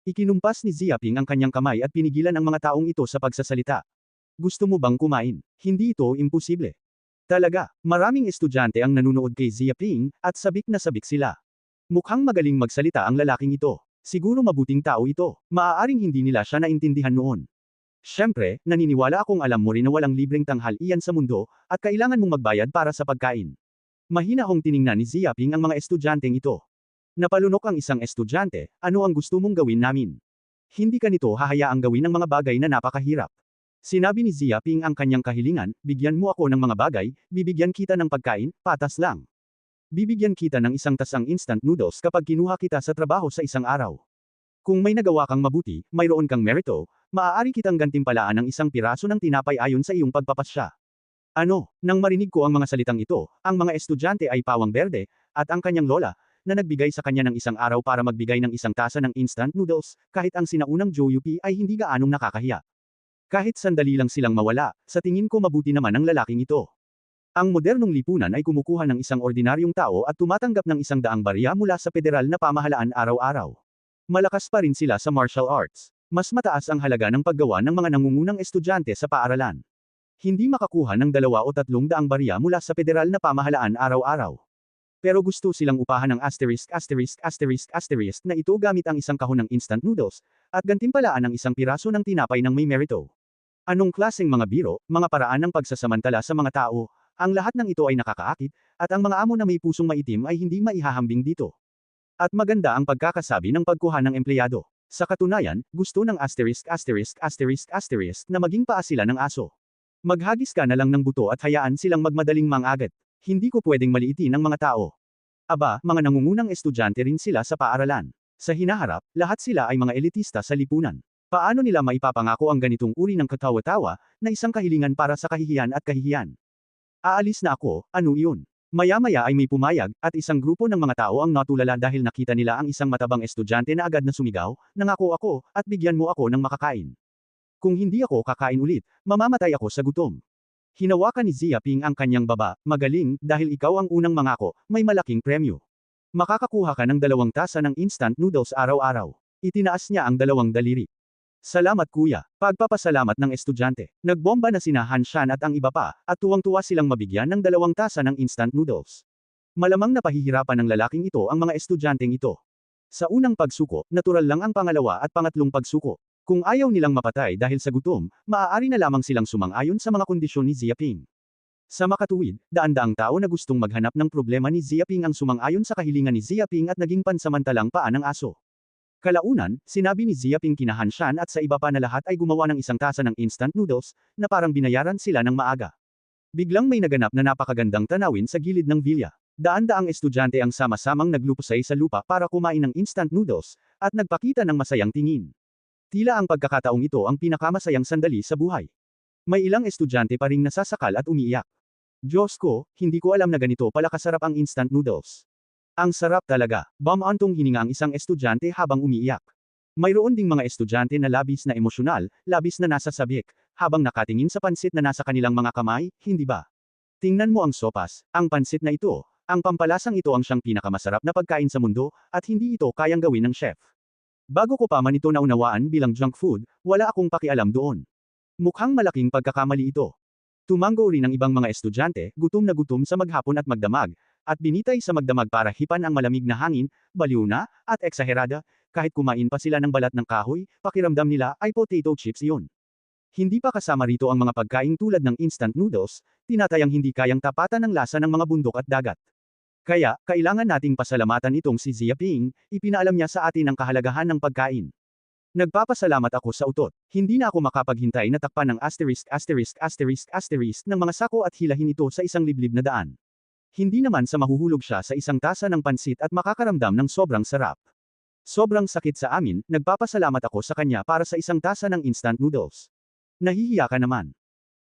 Ikinumpas ni Ziaping ang kanyang kamay at pinigilan ang mga taong ito sa pagsasalita. "Gusto mo bang kumain? Hindi ito imposible." Talaga, maraming estudyante ang nanunood kay Ziaping, at sabik na sabik sila. Mukhang magaling magsalita ang lalaking ito. Siguro mabuting tao ito. Maaaring hindi nila siya naintindihan noon. "Siyempre, naniniwala akong alam mo rin na walang libreng tanghalian sa mundo, at kailangan mong magbayad para sa pagkain." Mahinahong tiningnan ni Ziaping ang mga estudyanteng ito. Napalunok ang isang estudyante, "Ano ang gusto mong gawin namin? Hindi ka nito hahayaang gawin ng mga bagay na napakahirap." Sinabi ni Ziaping ang kanyang kahilingan, "Bigyan mo ako ng mga bagay, bibigyan kita ng pagkain, patas lang. Bibigyan kita ng isang tasang instant noodles kapag kinuha kita sa trabaho sa isang araw. Kung may nagawa kang mabuti, mayroon kang merito, maaari kitang gantimpalaan ng isang piraso ng tinapay ayon sa iyong pagpapasya." Ano, nang marinig ko ang mga salitang ito, ang mga estudyante ay pawang berde, at ang kanyang lola, na nagbigay sa kanya ng isang araw para magbigay ng isang tasa ng instant noodles, kahit ang sinaunang Joyupi ay hindi gaanong nakakahiya. Kahit sandali lang silang mawala, sa tingin ko mabuti naman ang lalaking ito. Ang modernong lipunan ay kumukuha ng isang ordinaryong tao at tumatanggap ng 100 barya mula sa federal na pamahalaan araw-araw. Malakas pa rin sila sa martial arts. Mas mataas ang halaga ng paggawa ng mga nangungunang estudyante sa paaralan. Hindi makakuha ng 2 o 300 barya mula sa federal na pamahalaan araw-araw. Pero gusto silang upahan ng na ito gamit ang isang kahon ng instant noodles, at gantimpalaan ang isang piraso ng tinapay ng may merito. Anong klaseng mga biro, mga paraan ng pagsasamantala sa mga tao, ang lahat ng ito ay nakakaakit, at ang mga amo na may pusong maitim ay hindi maihahambing dito. At maganda ang pagkakasabi ng pagkuha ng empleyado. Sa katunayan, gusto ng na maging paa sila ng aso. Maghagis ka na lang ng buto at hayaan silang magmadaling mangagat. Hindi ko pwedeng maliitin ang mga tao. Aba, mga nangungunang estudyante rin sila sa paaralan. Sa hinaharap, lahat sila ay mga elitista sa lipunan. Paano nila maipapangako ang ganitong uri ng katawa-tawa, na isang kahilingan para sa kahihiyan at kahihiyan? "Aalis na ako, ano iyon?" Maya-maya ay may pumayag, at isang grupo ng mga tao ang natulala dahil nakita nila ang isang matabang estudyante na agad na sumigaw, "Nangako ako, at bigyan mo ako ng makakain. Kung hindi ako kakain ulit, mamamatay ako sa gutom." Hinawakan ni Ziaping ang kanyang baba, "Magaling, dahil ikaw ang unang mangako, may malaking premyo. Makakakuha ka ng 2 tasa ng instant noodles araw-araw." Itinaas niya ang 2 daliri. "Salamat kuya." Pagpapasalamat ng estudyante. Nagbomba na sina Han Shan at ang iba pa, at tuwang-tuwa silang mabigyan ng 2 tasa ng instant noodles. Malamang napahihirapan ng lalaking ito ang mga estudyanteng ito. Sa unang pagsuko, natural lang ang pangalawa at pangatlong pagsuko. Kung ayaw nilang mapatay dahil sa gutom, maaari na lamang silang sumang-ayon sa mga kondisyon ni Ziaping. Sa makatuwid, daan-daang tao na gustong maghanap ng problema ni Ziaping ang sumang-ayon sa kahilingan ni Ziaping at naging pansamantalang paa ng aso. Kalaunan, sinabi ni Ziaping kina Han Shan at sa iba pa na lahat ay gumawa ng isang tasa ng instant noodles, na parang binayaran sila ng maaga. Biglang may naganap na napakagandang tanawin sa gilid ng villa. Daan-daang estudyante ang sama-samang naglupusay sa lupa para kumain ng instant noodles, at nagpakita ng masayang tingin. Tila ang pagkakataong ito ang pinakamasayang sandali sa buhay. May ilang estudyante pa ring nasasakal at umiiyak. "Diyos ko, hindi ko alam na ganito pala kasarap ang instant noodles. Ang sarap talaga. Bumantong hininga ang isang estudyante habang umiiyak. Mayroon ding mga estudyante na labis na emosyonal, labis na nasa sabik, habang nakatingin sa pansit na nasa kanilang mga kamay, hindi ba? Tingnan mo ang sopas, ang pansit na ito, ang pampalasang ito ang siyang pinakamasarap na pagkain sa mundo, at hindi ito kayang gawin ng chef. Bago ko pa man ito naunawaan bilang junk food, wala akong pakialam doon. Mukhang malaking pagkakamali ito. Tumango rin ang ibang mga estudyante, gutom na gutom sa maghapon at magdamag, at binitay sa magdamag para hipan ang malamig na hangin, baliw na, at eksaherada, kahit kumain pa sila ng balat ng kahoy, pakiramdam nila ay potato chips iyon. Hindi pa kasama rito ang mga pagkain tulad ng instant noodles, tinatayang hindi kayang tapatan ng lasa ng mga bundok at dagat. Kaya, kailangan nating pasalamatan itong si Xia Ping, ipinaalam niya sa atin ang kahalagahan ng pagkain. Nagpapasalamat ako sa utot. Hindi na ako makapaghintay na takpan ng **** ng mga sako at hilahin ito sa isang liblib na daan. Hindi naman sa mahuhulog siya sa isang tasa ng pansit at makakaramdam ng sobrang sarap. Sobrang sakit sa amin, nagpapasalamat ako sa kanya para sa isang tasa ng instant noodles. Nahihiya ka naman.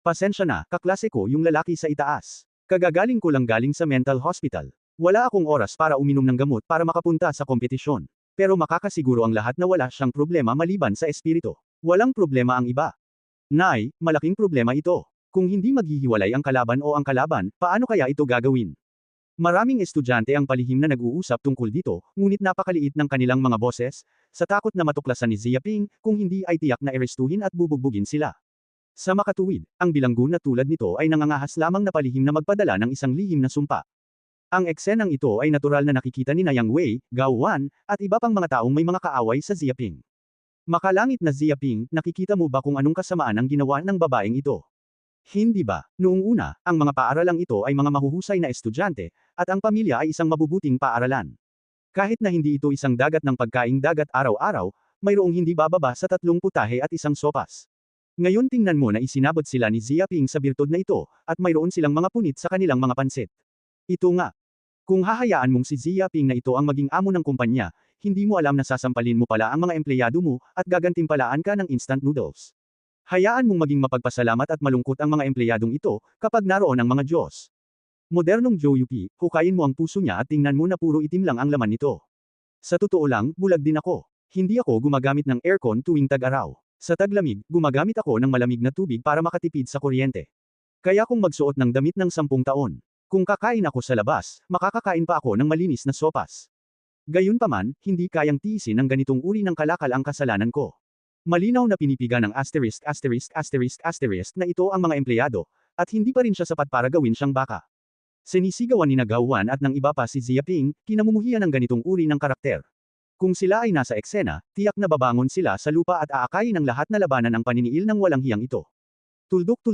Pasensya na, kaklase ko yung lalaki sa itaas. Kagagaling ko lang galing sa mental hospital. Wala akong oras para uminom ng gamot para makapunta sa kompetisyon. Pero makakasiguro ang lahat na wala siyang problema maliban sa espiritu. Walang problema ang iba. Nay, malaking problema ito. Kung hindi maghihiwalay ang kalaban o ang kalaban, paano kaya ito gagawin? Maraming estudyante ang palihim na nag-uusap tungkol dito, ngunit napakaliit ng kanilang mga boses, sa takot na matuklasan ni Xia Ping, kung hindi ay tiyak na arestuhin at bubugbugin sila. Sa makatuwid, ang bilanggo na tulad nito ay nangangahas lamang na palihim na magpadala ng isang lihim na sumpa. Ang eksenang ito ay natural na nakikita ni Yang Wei, Gao Wan, at iba pang mga taong may mga kaaway sa Xia Ping. Makalangit na Xia Ping, nakikita mo ba kung anong kasamaan ang ginawa ng babaeng ito? Hindi ba? Noong una, ang mga paaralang ito ay mga mahuhusay na estudyante, at ang pamilya ay isang mabubuting paaralan. Kahit na hindi ito isang dagat ng pagkaing dagat araw-araw, mayroong hindi bababa sa 3 putahe at isang sopas. Ngayon tingnan mo na isinabot sila ni Xia Ping sa birtod na ito, at mayroon silang mga punit sa kanilang mga pansit. Ito nga. Kung hahayaan mong si Xia Ping na ito ang maging amo ng kumpanya, hindi mo alam na sasampalin mo pala ang mga empleyado mo, at gagantimpalaan ka ng instant noodles. Hayaan mong maging mapagpasalamat at malungkot ang mga empleyadong ito, kapag naroon ang mga Diyos. Modernong Joe Yupi, hukayin mo ang puso niya at tingnan mo na puro itim lang ang laman nito. Sa totoo lang, bulag din ako. Hindi ako gumagamit ng aircon tuwing tag-araw. Sa taglamig, gumagamit ako ng malamig na tubig para makatipid sa kuryente. Kaya kung magsuot ng damit ng 10 taon. Kung kakain ako sa labas, makakakain pa ako ng malinis na sopas. Gayunpaman, hindi kayang tiisin ng ganitong uri ng kalakal ang kasalanan ko. Malinaw na pinipiga ng **** na ito ang mga empleyado, at hindi pa rin siya sapat para gawin siyang baka. Sinisigawan ni Gao Wan at ng iba pa si Xia Ping, kinamumuhian ng ganitong uri ng karakter. Kung sila ay nasa eksena, tiyak na babangon sila sa lupa at aakayin ng lahat na labanan ang paniniil ng walang hiyang ito. Tuldok.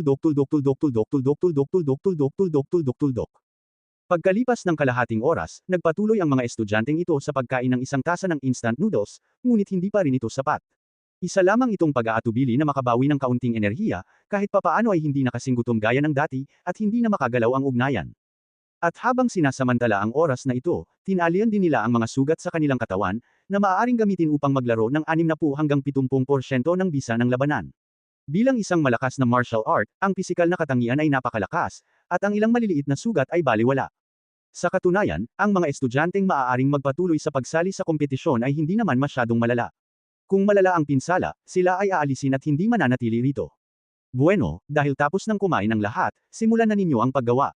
Pagkalipas ng kalahating oras, nagpatuloy ang mga estudyanteng ito sa pagkain ng isang tasa ng instant noodles, ngunit hindi pa rin ito sapat. Isa lamang itong pag-aatubili na makabawi ng kaunting enerhiya, kahit papaano ay hindi nakasinggutom gaya ng dati, at hindi na makagalaw ang ugnayan. At habang sinasamantala ang oras na ito, tinalian din nila ang mga sugat sa kanilang katawan, na maaaring gamitin upang maglaro ng 60 hanggang 70% ng bisa ng labanan. Bilang isang malakas na martial art, ang pisikal na katangian ay napakalakas, at ang ilang maliliit na sugat ay baliwala. Sa katunayan, ang mga estudyanteng maaaring magpatuloy sa pagsali sa kompetisyon ay hindi naman masyadong malala. Kung malala ang pinsala, sila ay aalisin at hindi mananatili rito. Bueno, dahil tapos ng kumain ng lahat, simulan na ninyo ang paggawa.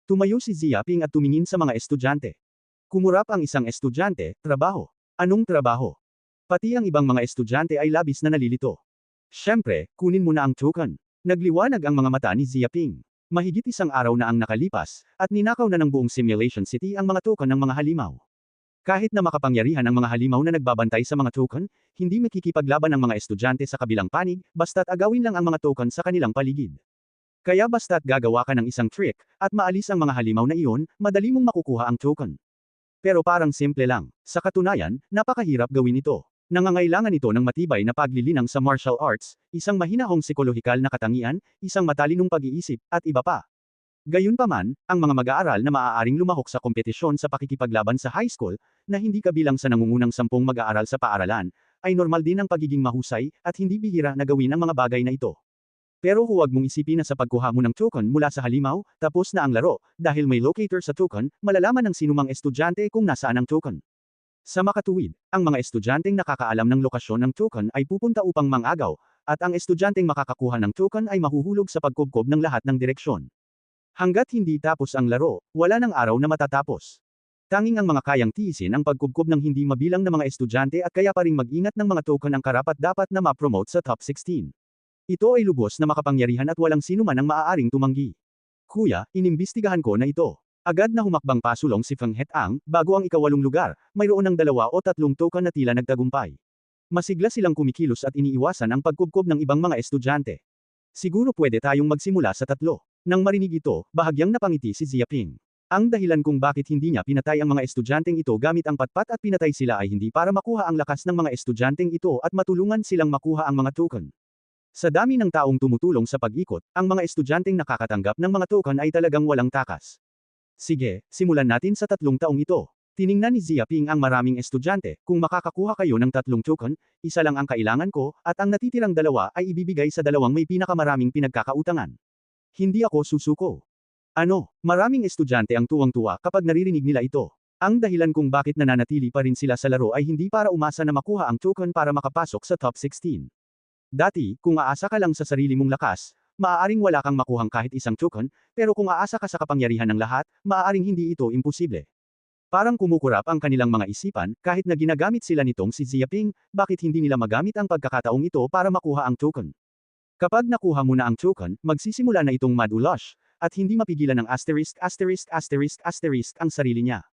Tumayo si Xia Ping at tumingin sa mga estudyante. Kumurap ang isang estudyante, trabaho. Anong trabaho? Pati ang ibang mga estudyante ay labis na nalilito. Siyempre, kunin mo na ang token. Nagliwanag ang mga mata ni Xia Ping. Mahigit isang araw na ang nakalipas, at ninakaw na ng buong Simulation City ang mga token ng mga halimaw. Kahit na makapangyarihan ang mga halimaw na nagbabantay sa mga token, hindi makikipaglaban ang mga estudyante sa kabilang panig, basta't agawin lang ang mga token sa kanilang paligid. Kaya basta't gagawa ka ng isang trick, at maalis ang mga halimaw na iyon, madali mong makukuha ang token. Pero parang simple lang. Sa katunayan, napakahirap gawin ito. Nangangailangan ito ng matibay na paglilinang sa martial arts, isang mahinahong psikolohikal na katangian, isang matalinong pag-iisip, at iba pa. Gayunpaman, ang mga mag-aaral na maaaring lumahok sa kompetisyon sa pakikipaglaban sa high school, na hindi kabilang sa nangungunang 10 mag-aaral sa paaralan, ay normal din ang pagiging mahusay, at hindi bihira na gawin ang mga bagay na ito. Pero huwag mong isipin na sa pagkuha mo ng token mula sa halimaw, tapos na ang laro, dahil may locator sa token, malalaman ng sinumang estudyante kung nasaan ang token. Sa makatuwid, ang mga estudyanteng nakakaalam ng lokasyon ng token ay pupunta upang mangagaw, at ang estudyanteng makakakuha ng token ay mahuhulog sa pagkubkob ng lahat ng direksyon. Hanggat hindi tapos ang laro, wala ng araw na matatapos. Tanging ang mga kayang tiisin ang pagkubkob ng hindi mabilang na mga estudyante at kaya pa ring mag-ingat ng mga token ang karapat-dapat na ma-promote sa top 16. Ito ay lubos na makapangyarihan at walang sino man ang maaaring tumanggi. Kuya, inimbestigahan ko na ito. Agad na humakbang pasulong si Feng Het-ang, bago ang ika-8 lugar, mayroon ng 2 o 3 token na tila nagtagumpay. Masigla silang kumikilos at iniiwasan ang pagkubkob ng ibang mga estudyante. Siguro pwede tayong magsimula sa 3. Nang marinig ito, bahagyang napangiti si Ziaping. Ang dahilan kung bakit hindi niya pinatay ang mga estudyanteng ito gamit ang patpat at pinatay sila ay hindi para makuha ang lakas ng mga estudyanteng ito at matulungan silang makuha ang mga token. Sa dami ng taong tumutulong sa pag-ikot, ang mga estudyanteng nakakatanggap ng mga token ay talagang walang takas. Sige, simulan natin sa 3 taong ito. Tiningnan ni Ziaping ang maraming estudyante, kung makakakuha kayo ng 3 token, isa lang ang kailangan ko, at ang natitirang 2 ay ibibigay sa 2 may pinakamaraming pinagkakautangan. Hindi ako susuko. Ano, maraming estudyante ang tuwang-tuwa kapag naririnig nila ito. Ang dahilan kung bakit nananatili pa rin sila sa laro ay hindi para umasa na makuha ang token para makapasok sa top 16. Dati, kung aasa ka lang sa sarili mong lakas, maaaring wala kang makuhang kahit isang token, pero kung aasa ka sa kapangyarihan ng lahat, maaaring hindi ito imposible. Parang kumukurap ang kanilang mga isipan, kahit na ginagamit sila nitong si Ziaping, bakit hindi nila magamit ang pagkakataong ito para makuha ang token? Kapag nakuha mo na ang token, magsisimula na itong Mad Ulush, at hindi mapigilan ng ***** ang sarili niya.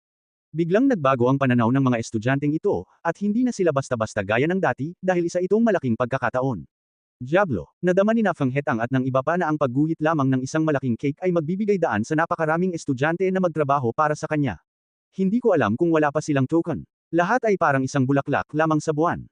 Biglang nagbago ang pananaw ng mga estudyanteng ito, at hindi na sila basta-basta gaya ng dati, dahil isa itong malaking pagkakataon. Diablo, nadama ni Feng Het-ang at ng iba pa na ang pagguhit lamang ng isang malaking cake ay magbibigay daan sa napakaraming estudyante na magtrabaho para sa kanya. Hindi ko alam kung wala pa silang token. Lahat ay parang isang bulaklak lamang sa buwan.